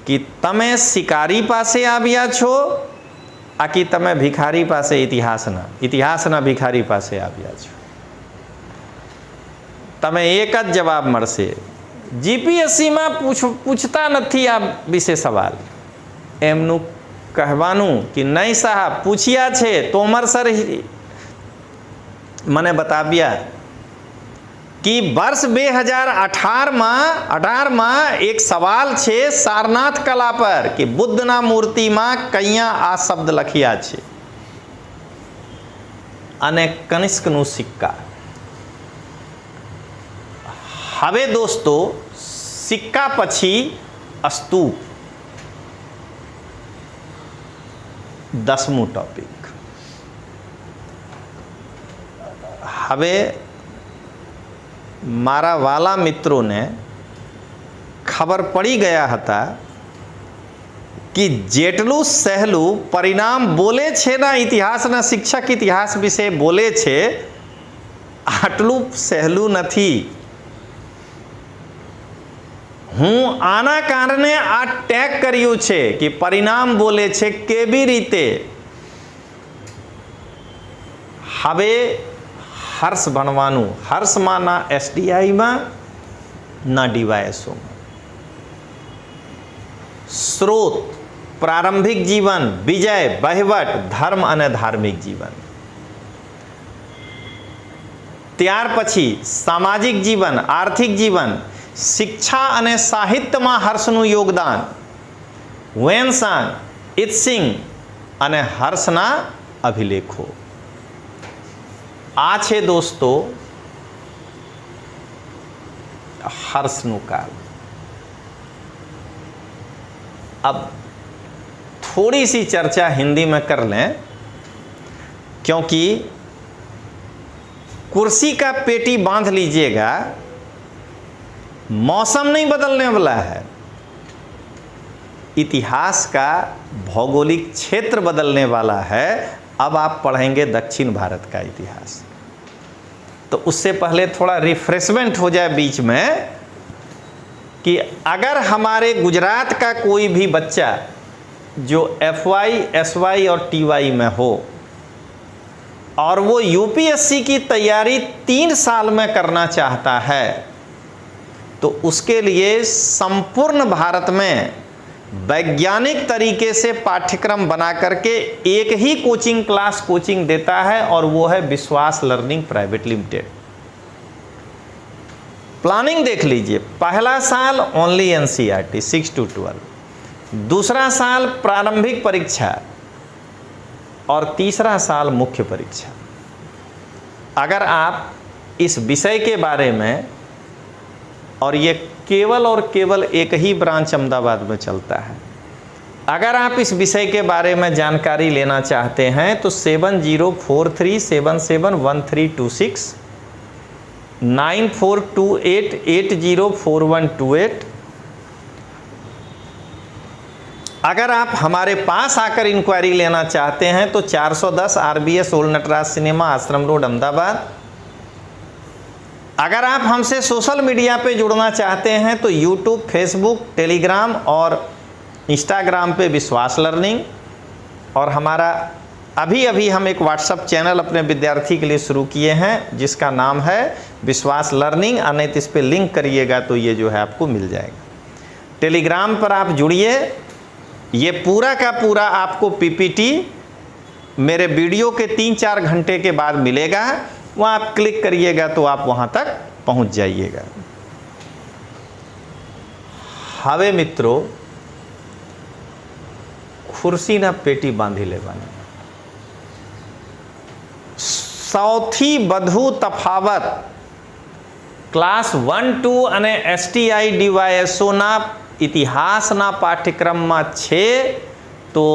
कि तमे शिकारी पासे आव्या छो आ कि तमे भिखारी पासे इतिहासना भिखारी पासे आव्या छो. तमे एक ज जवाब मळशे. GPSC में पूछता नहीं आ विषय सवाल. एमनु कहवानुं कि नहीं साहब पूछिया छे, तोमर सर मने बताव्या कि वर्ष 2018 में एक सवाल छे सारनाथ कला पर कि बुद्धना मूर्ति में कईया आ शब्द लखिया छे अने कनिष्कनु सिक्का. हवे दोस्तों सिक्का पछी स्तूप, 10मुं टॉपिक. हवे मारा वाला मित्रों ने खबर पड़ी गया हता कि જેટલું સહેલું પરિણામ બોલે છે ના ઇતિહાસના શિક્ષક ઇતિહાસ વિશે બોલે છે આટલું સહેલું નથી. હું આના કારણે આ ટેગ કર્યું છે કે પરિણામ બોલે છે કેવી રીતે. હવે હર્ષ ભણવાનું, હર્ષમાં ના એસડીઆઈમાં ના ડીવાયએસઓમાં. સ્રોત પ્રારંભિક જીવન, વિજય, વહીવટ, ધર્મ અને ધાર્મિક જીવન. ત્યાર પછી સામાજિક જીવન, આર્થિક જીવન, શિક્ષા અને સાહિત્યમાં હર્ષનું યોગદાન, વેનસાંગ, ઇત્સિંગ અને હર્ષના અભિલેખો. આ છે દોસ્તો હર્ષનું કાળ. अब थोड़ी सी चर्चा हिंदी में कर लें, क्योंकि कुर्सी का पेटी बांध लीजिएगा, मौसम नहीं बदलने वाला है, इतिहास का भौगोलिक क्षेत्र बदलने वाला है. अब आप पढ़ेंगे दक्षिण भारत का इतिहास. तो उससे पहले थोड़ा रिफ्रेशमेंट हो जाए बीच में कि अगर हमारे गुजरात का कोई भी बच्चा जो FY, SY और TY में हो और वो UPSC की तैयारी 3 साल में करना चाहता है, तो उसके लिए संपूर्ण भारत में वैज्ञानिक तरीके से पाठ्यक्रम बना करके एक ही कोचिंग क्लास कोचिंग देता है, और वो है विश्वास लर्निंग प्राइवेट लिमिटेड. प्लानिंग देख लीजिए. पहला साल ओनली NCERT 6 to 12, दूसरा साल प्रारंभिक परीक्षा और तीसरा साल मुख्य परीक्षा. अगर आप इस विषय के बारे में, और ये केवल और केवल एक ही ब्रांच अहमदाबाद में चलता है, अगर आप इस विषय के बारे में जानकारी लेना चाहते हैं तो 7043771326 9428804128. अगर आप हमारे पास आकर इंक्वायरी लेना चाहते हैं तो 410 RBS ओल्ड नटराज सिनेमा, आश्रम रोड, अहमदाबाद. अगर आप हमसे सोशल मीडिया पे जुड़ना चाहते हैं तो यूट्यूब, फेसबुक, टेलीग्राम और इंस्टाग्राम पे विश्वास लर्निंग, और हमारा अभी हम एक व्हाट्सएप चैनल अपने विद्यार्थी के लिए शुरू किए हैं जिसका नाम है विश्वास लर्निंग. नहीं तो इस पर लिंक करिएगा तो ये जो है आपको मिल जाएगा. टेलीग्राम पर आप जुड़िए. ये पूरा का पूरा आपको PPT मेरे वीडियो के 3-4 घंटे के बाद मिलेगा. वहाँ आप क्लिक करिएगा तो आप वहाँ तक पहुँच जाइएगा. हवे मित्रों, खुर्सी ना पेटी बांधी लेवानी. સૌથી વધુ તફાવત ક્લાસ 1, 2 અને STI DYSOના ઇતિહાસના પાઠ્યક્રમમાં છે, તો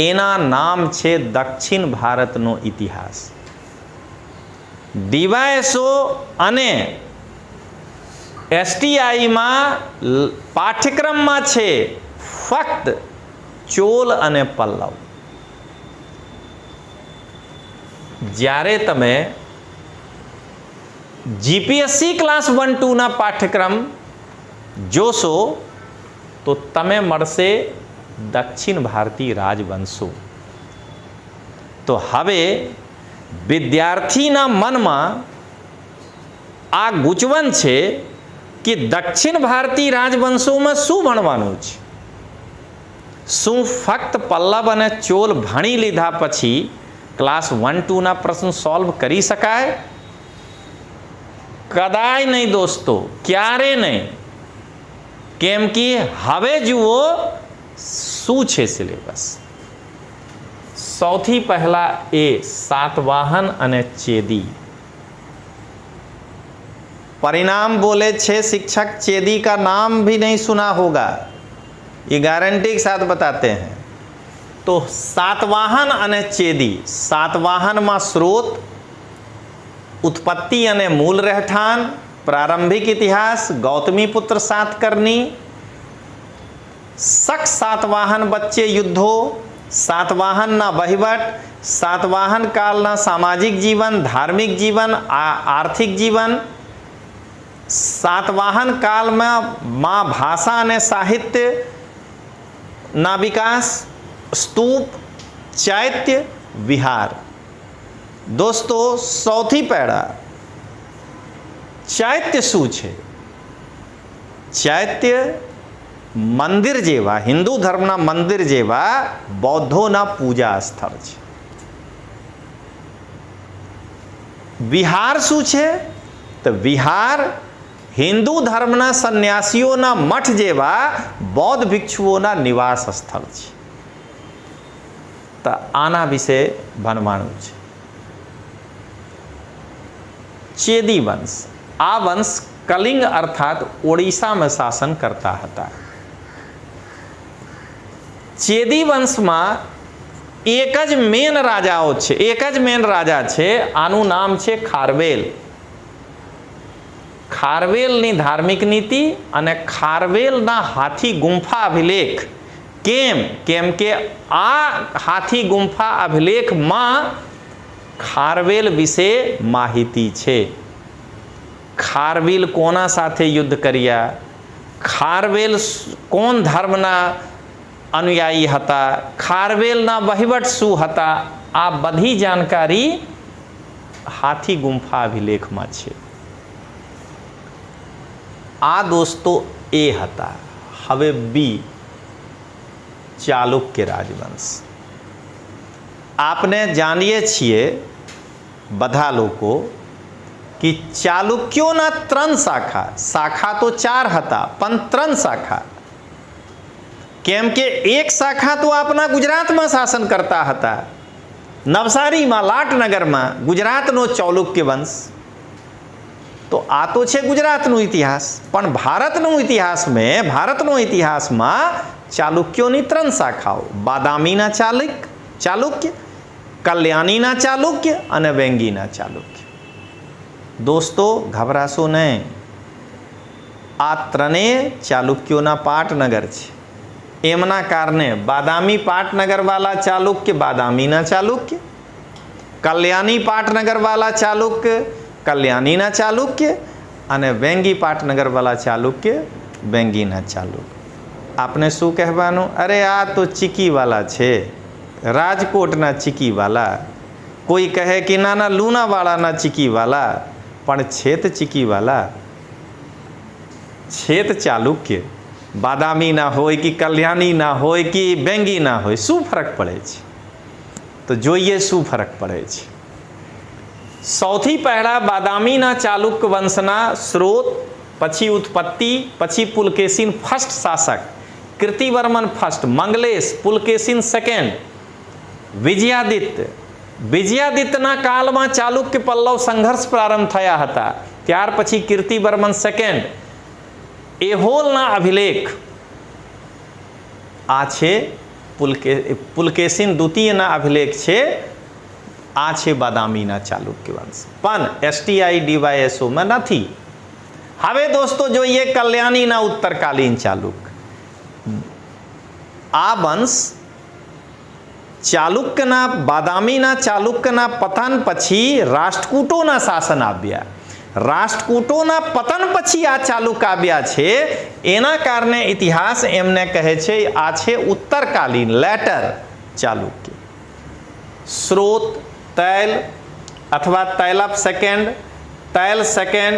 એના નામ છે દક્ષિણ ભારતનો ઇતિહાસ. DYSO અને STIમાં પાઠ્યક્રમમાં છે ફક્ત ચોલ અને પલ્લવ. જ્યારે તમે GPSC ક્લાસ 1, 2 ના પાઠ્યક્રમ જોશો તો તમે મળશે દક્ષિણ ભારતીય રાજવંશો. તો હવે વિદ્યાર્થીના મનમાં આ ગૂંચવણ છે કે દક્ષિણ ભારતીય રાજવંશોમાં શું ભણવાનું છે. શું ફક્ત પલ્લવ અને ચોલ ભણી લીધા પછી क्लास 1, 2 ना प्रश्न सॉल्व करी शकाय? कदाय नहीं दोस्तों, क्यारे नहीं. केम कि हवे जुओ શું છે સિલેબસ. સૌથી પહેલા એ સાતવાહન અને ચેદી. परिणाम बोले छे शिक्षक, चेदी का नाम भी नहीं सुना होगा, ये गारंटी के साथ बताते हैं. तो सातवाहन અને ચેદી. સાતવાહનમાં સ્રોત, उत्पत्ति અને मूल રહેઠાણ, प्रारंभिक इतिहास, गौतमी पुत्र सातकर्णी. शक सातवाहन बच्चे युद्धो, सातवाहन ना वहीवट, सातवाहन काल ना सामाजिक जीवन, धार्मिक जीवन, आर्थिक जीवन, सातवाहन काल में माँ भाषा અને साहित्य ना विकास, स्तूप, चैत्य, विहार। दोस्तों સૌથી પહેલા ચૈત્ય શું છે? ચૈત્ય મંદિર જેવા, હિન્દુ ધર્મના મંદિર જેવા બૌદ્ધોના પૂજા સ્થળ છે। વિહાર શું છે? તો વિહાર હિન્દુ ધર્મના સન્યાસીઓના મઠ જેવા બૌદ્ધ ભિક્ષુઓના નિવાસ સ્થળ છે। તો આના વિશે ભણવાનું છે। चेदी वंश, आ वंश कलिंग अर्थात ओडिशा में शासन करता था। चेदी वंश में एक ज मेन राजाओ छे, एक ज मेन राजा छे, आनु नाम छे खारवेल। खारवेलनी धार्मिक नीति अने खारवेलना हाथी गुंफा अभिलेख केम के आ हाथी गुंफा अभिलेख में खारवेल विषे माहिती छे। खारवेल कोना साथे युद्ध कर्या, खारवेल कोन धर्मना अनुयायी हता, खारवेलना वहीवट शू हता, आ बधी जानकारी हाथी गुंफा अभिलेख में छे। आ दोस्तों ए हता। हवे बी चालुक्य राजवंश। आपने जानिए छिए बधा लोको कि चालुक्योना 3 शाखा, शाखा तो 4 हता पण 3 शाखा, केम के एक शाखा तो अपना गुजरात में शासन करता हता, नवसारी में, लाटनगर में गुजरात नो चालुक्य वंश। तो आ तो छे गुजरात नो इतिहास, पण भारत नो इतिहास में, भारत नो इतिहास में चालुक्योनी 3 शाखाओ, बादामीना चालुक्य, कल्याणीना चालुक्य અને વેંગીના ચાલુક્ય। दोस्तों घबराशो नहीं, आ ત્રણે ચાલુક્યોના પાટનગર છે। એમના કારણે બાદામી પાટનગરવાલા ચાલુક્ય બાદામીના ચાલુક્ય, કલ્યાણી પાટનગરવાલા ચાલુક્ય કલ્યાણીના ચાલુક્ય અને વેંગી પાટનગરવાલા ચાલુક્ય વેંગીના ચાલુક્ય। आपने શું કહેવાનું? અરે આ તો ચીકીવાલા છે, राजकोटना चीकीवाला। कोई कहे कि नाना लूनावाड़ा ना चीकीवाला, पण छेत चीकीवाला, छेत चालुक्य। बादामी ना होय कि कल्याणी ना होय कि बेंगी ना होय, शू फरक पड़े छे? तो जोईए शू फरक पड़े छे। सौथी पहला बादामी ना चालुक्य वंशना स्रोत, पछी उत्पत्ति, पछी पुलकेशिन फर्स्ट शासक, कीर्तिवर्मन फर्स्ट, मंगलेश, पुलकेशिन सेकेंड, विजयादित्यना काल में चालुक्य पल्लव संघर्ष प्रारंभ थया हता। त्यार पछी कीर्तिवर्मन सेकेंड, एहोलना अभिलेख आ छे पुलकेशिन द्वितीयना अभिलेख छे, आ छे बादामीना चालुक्य वंश, पण STIDYSO में नथी। हवे दोस्तों जोईए कल्याणीना उत्तरकालीन चालुक्य। आ वंश चालुक्यना बादामीना चालुक्यना पतन पछी राष्ट्रकूटोना शासन आव्या। राष्ट्रकूटोना पतन पछी आ चालुक्य आव्या छे, एना कारणे इतिहास एमने कहे छे आ छे उत्तरकालीन लेटर चालुक्य। स्रोत तैल अथवा Tailapa second, Taila second,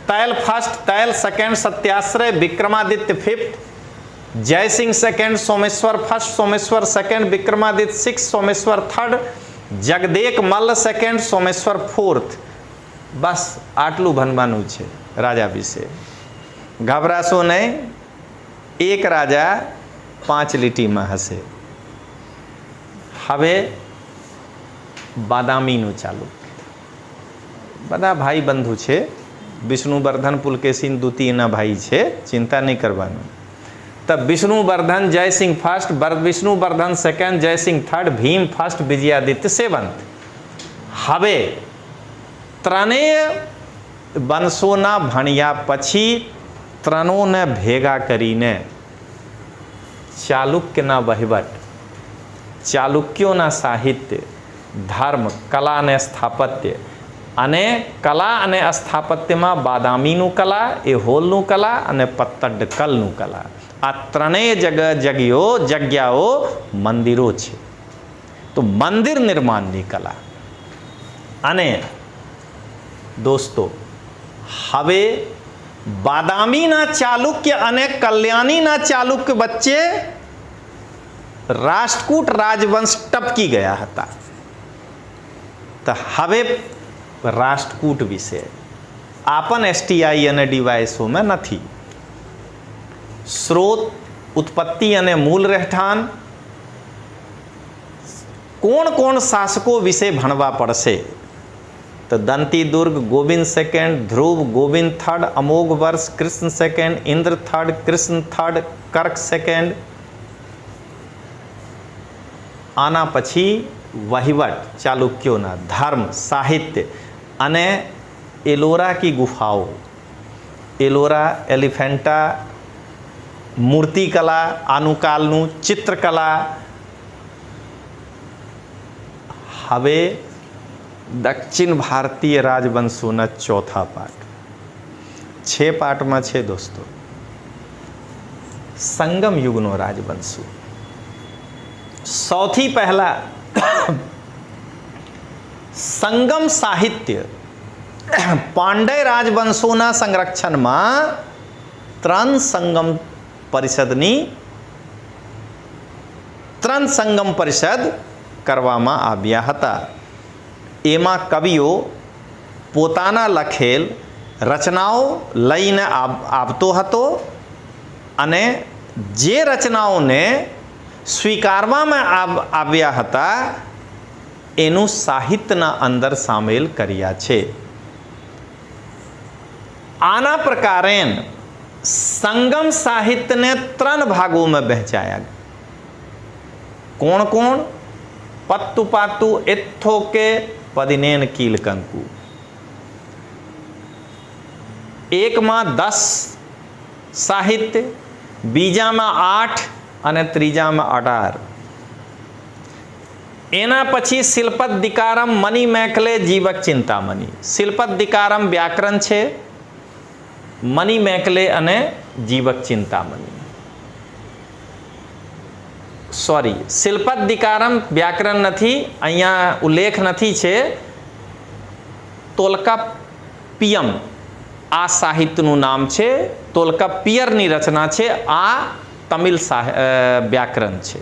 Taila first, Taila second, Satyashraya Vikramaditya fifth, Jayasimha second, Someshvara first, Someshvara second, Vikramaditya six, Someshvara third, Jagadeka Malla second, Someshvara fourth. बस आटलू भनवानुं छे राजा विषे। घबराशो नहीं, एक राजा 5 લીટી में हशे। हवे बादामीनुं चालुक्य। बधा भाई बंधु छे, विष्णुवर्धन पुलकेशिन द्वितीयना भाई छे, चिंता नहीं करवानुं। तब Vishnuvardhan Jaysingh first, Vishnuvardhan second, Jaysingh third, Bhim first, Vijayaditya seventh. हवे ત્રણેય વંશોના ભણ્યા પછી ત્રણોને ભેગા કરીને ચાલુક્યના વહીવટ, ચાલુક્યોના સાહિત્ય, ધર્મ, કલા અને સ્થાપત્ય. અને કલા અને સ્થાપત્યમાં બાદામીનું કલા, એહોલનું કલા અને પત્તડકલનું કલા, આ ત્રણેય જગ્યાઓ મંદિરો છે. તો મંદિર નિર્માણની કલા. અને દોસ્તો, હવે બાદામીના ચાલુક્ય અને કલ્યાણીના ચાલુક્ય વચ્ચે રાષ્ટ્રકૂટ રાજવંશ ટપકી ગયા હતા. તો હવે રાષ્ટ્રકૂટ વિશે આપણ એસટીઆઈ અને ડીવાયએસઓમાં નથી. સ્રોત, ઉત્પત્તિ અને મૂળ રહેઠાણ, કોણ કોણ શાસકો વિશે ભણવા પડશે. તો દંતી દુર્ગ ગોવિંદ સેકન્ડ, ધ્રુવ ગોવિંદ થર્ડ, અમોઘ વર્ષ Krishna second, Indra third, Krishna third, કર્ક સેકન્ડ. આના પછી વહીવટ ચાલુક્યોના, ધર્મ, સાહિત્ય અને એલોરા કી ગુફાઓ, એલોરા, એલિફેન્ટા, મૂર્તિકલા, આનુકાલનું, ચિત્રકલા. હવે દક્ષિણ ભારતીય રાજવંશોના ચોથા પાઠ, 6 પાઠમાં છે દોસ્તો. સંગમ યુગનો રાજવંશો. સૌથી પહેલા સંગમ સાહિત્ય. પાંડ્ય રાજવંશોના સંરક્ષણમાં 3 સંગમ પરિષદ કરવામાં આવ્યા હતા. એમાં કવિઓ પોતાના લખેલ રચનાઓ લઈને આવતો હતો અને જે રચનાઓને સ્વીકારવામાં આવ્યા હતા એનું સાહિત્યના અંદર સામેલ કર્યા છે. આના પ્રકારે સંગમ સાહિત્યને 3 ભાગોમાં વહેંચાયા. કોણ કોણ? પત્તુ પાતુ એથો કે પદિનેન કીલકંકુ. એકમાં 10 સાહિત્ય, બીજામાં 8 અને ત્રીજામાં 18. એના પછી શિલ્પદિકારમ, મની મેકલે, જીવક ચિંતામણી. શિલ્પદિકારમ વ્યાકરણ છે, મની મેકલે અને જીવક ચિંતામણી. સોરી, શિલ્પદિકારમ વ્યાકરણ નથી, અહીંયા ઉલ્લેખ નથી છે. તોલ્કાપિયમ આ સાહિત્યનું નામ છે. તોલ્કાપિયરની રચના છે. આ તમિલ વ્યાકરણ છે.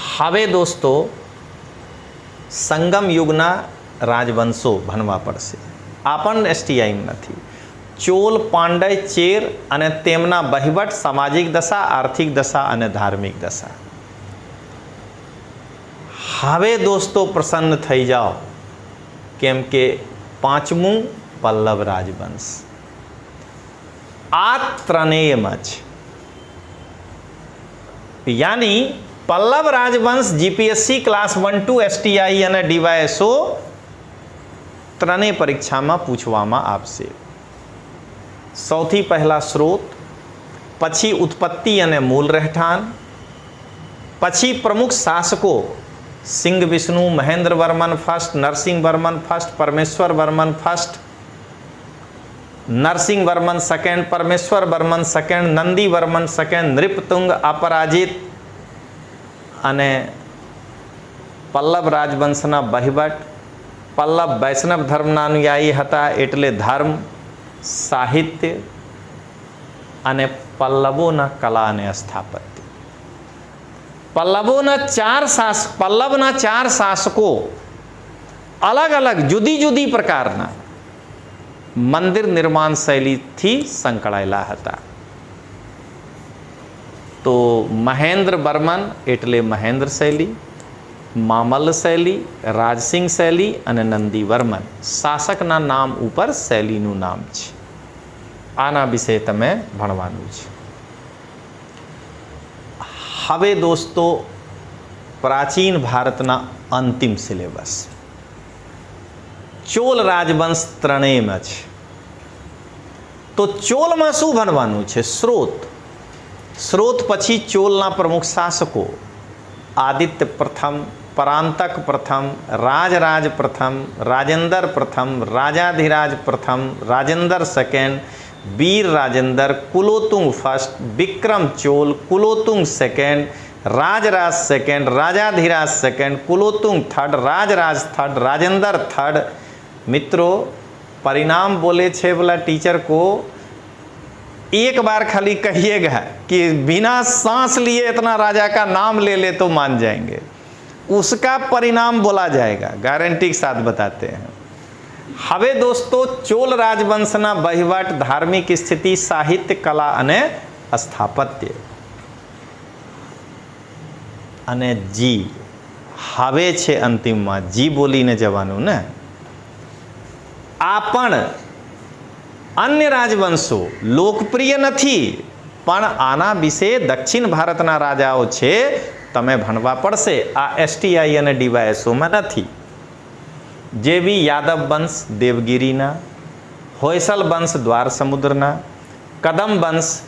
હવે દોસ્તો, સંગમ યુગના રાજવંશો ભણવા પડશે. આ પણ એસટીઆઈ નથી. ચોલ, પાંડ્ય, ચેર અને તેમના વહીવટ, સામાજિક દશા, આર્થિક દશા અને ધાર્મિક દશા. હવે દોસ્તો પ્રસન્ન થઈ જાઓ, કેમ કે 5મું પલ્લવ રાજવંશ. આ ત્રણેયમાં જ, યાની પલ્લવ રાજવંશ જીપીએસસી ક્લાસ 1-2 એસટીઆઈ અને ડીવાયએસઓ ત્રણેય પરીક્ષામાં પૂછવામાં આવશે. સૌથી પહેલા સ્રોત, પછી ઉત્પત્તિ અને મૂળ રહેઠાણ, પછી પ્રમુખ શાસકો સિંહ વિષ્ણુ, મહેન્દ્ર વર્મન ફર્સ્ટ, નરસિંહ વર્મન ફર્સ્ટ, પરમેશ્વર વર્મન ફર્સ્ટ, નરસિંહ વર્મન સેકન્ડ, પરમેશ્વર વર્મન સેકન્ડ, નંદી વર્મન સેકન્ડ, નૃપતુંગ, અપરાજિત. અને પલ્લવ રાજવંશના વહીવટ. પલ્લવ વૈષ્ણવ ધર્મના અનુયાયી હતા, એટલે ધર્મ, સાહિત્ય અને પલ્લવોના કલા અને સ્થાપત્ય. પલ્લવના 4 શાસકો અલગ અલગ જુદી જુદી પ્રકારના મંદિર નિર્માણ શૈલીથી સંકળાયેલા હતા. તો મહેન્દ્ર વર્મન એટલે મહેન્દ્ર શૈલી, મામલ્લ શૈલી, રાજસિંહ શૈલી અને નંદી વર્મન શાસકના નામ ઉપર શૈલીનું નામ છે. આના વિશે તમે ભણવાનું છે. હવે દોસ્તો, પ્રાચીન ભારતના અંતિમ સિલેબસ. ચોલ રાજવંશ ત્રણેયમાં છે. તો ચોલમાં શું ભણવાનું છે? સ્રોત, स्रोत पछी चोलना प्रमुख शासकों आदित्य प्रथम, परांतक प्रथम, राजराज प्रथम, राजेंद्र प्रथम, राजाधिराज प्रथम, Rajendra second, Vira Rajendra, Kulothunga first, Vikrama Chola, Kulothunga second, Rajaraja second, Rajadhiraja second, Kulothunga third, Rajaraja third, Rajendra third. मित्रों परिणाम बोले छे वाला टीचर को एक बार खाली कहिएगा कि बिना सांस लिए इतना राजा का नाम ले ले तो मान जाएंगे, उसका परिणाम बोला जाएगा, गारंटी के साथ बताते हैं। हवे दोस्तों चोल राजवंशना वहीवट, धार्मिक स्थिति, साहित्य, कला अने स्थापत्य अने जी हवे छे अंतिम में जी बोलीने जवानुं ने। आ पण अन्य राजवंशो लोकप्रिय नथी पण आना विषे दक्षिण भारतना राजाओ छे तमे भणवा पड़शे। आ STI अने DYSO में नथी। जेवी यादव वंश देवगिरीना, होयसल वंश द्वार समुद्रना, कदम वंश।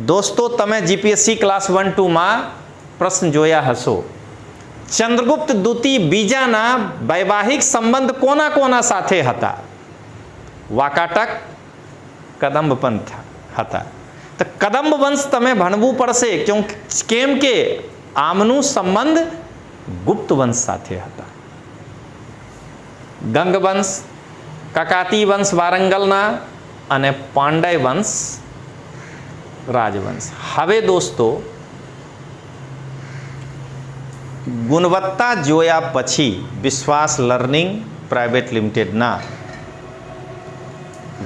दोस्तों तमे GPSC क्लास 1-2 में प्रश्न जोया हशो। चंद्रगुप्त द्वितीय बीजाना वैवाहिक संबंध कोना कोना साथे हता? वाकाटक, कदम्ब पंथ हता। तो कदम्ब वंश तमे भणवू पड़शे केम के आमनु संबंध गुप्त वंश साथे हता। गंग वंश, ककाती वंश वारंगलना अने पांड्य वंश राजवंश। हवे दोस्तों गुणवत्ता जोया पछी विश्वास लर्निंग प्राइवेट लिमिटेड ना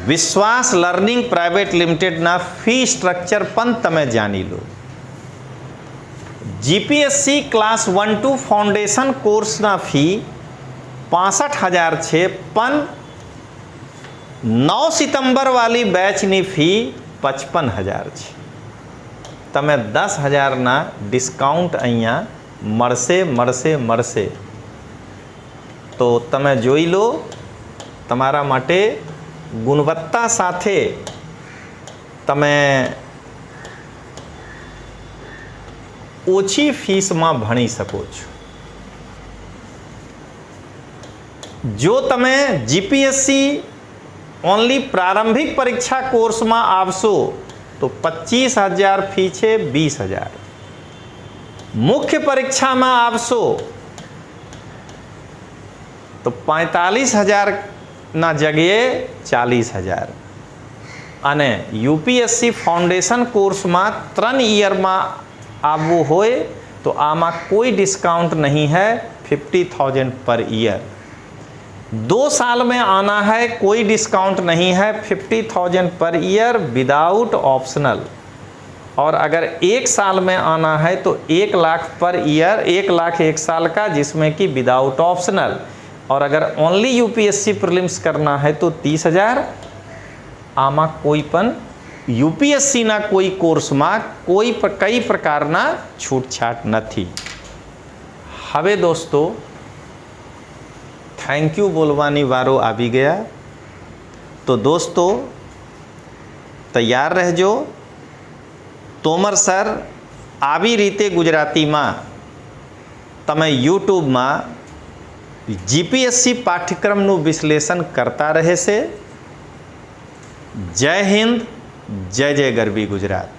विश्वास लर्निंग प्राइवेट लिमिटेड ना फी स्ट्रक्चर पण तमे जानी लो। GPSC क्लास 1-2 फाउंडेशन कोर्स ना फी 65,000 छे पण 9 सितंबर वाली बैच नी फी 55,000 छे। तमे 10,000 ना डिस्काउंट अहींया मळशे। तो तमे जोई लो, तमारा माटे गुणवत्ता साथे तमे ओછી फीस में भणी सको छो। जो तमे GPSC ओनली प्रारंभिक परीक्षा कोर्स में आवशो तो 25,000 फी छे 20,000। मुख्य परीक्षा में आवशो तो 45,000 ना जगह 40,000 अने UPSC फाउंडेशन कोर्स में 3 ईयर में आववू होय तो आमा कोई डिस्काउंट नहीं है, 50,000 पर ईयर। 2 साल में आना है कोई डिस्काउंट नहीं है, 50,000 पर ईयर विदाउट ऑप्शनल। और अगर 1 साल में आना है तो 1 लाख पर ईयर, 1 लाख 1 साल का, जिसमें कि विदाउट ऑप्शनल। और अगर ओनली UPSC प्रीलिम्स करना है तो 30,000। आमा कोई पण UPSC ना कोई कोर्स में कई प्रकार ना छूटछाट नथी। हवे दोस्तों थैंक यू बोलवानी वारो आवी गया। तो दोस्तों तैयार रहजो। तोमर सर आवी रीते गुजराती में तमे YouTube में GPSC पाठ्यक्रमનું विश्लेषण करता रहे से। जय हिंद, जय जय गरवी गुजरात।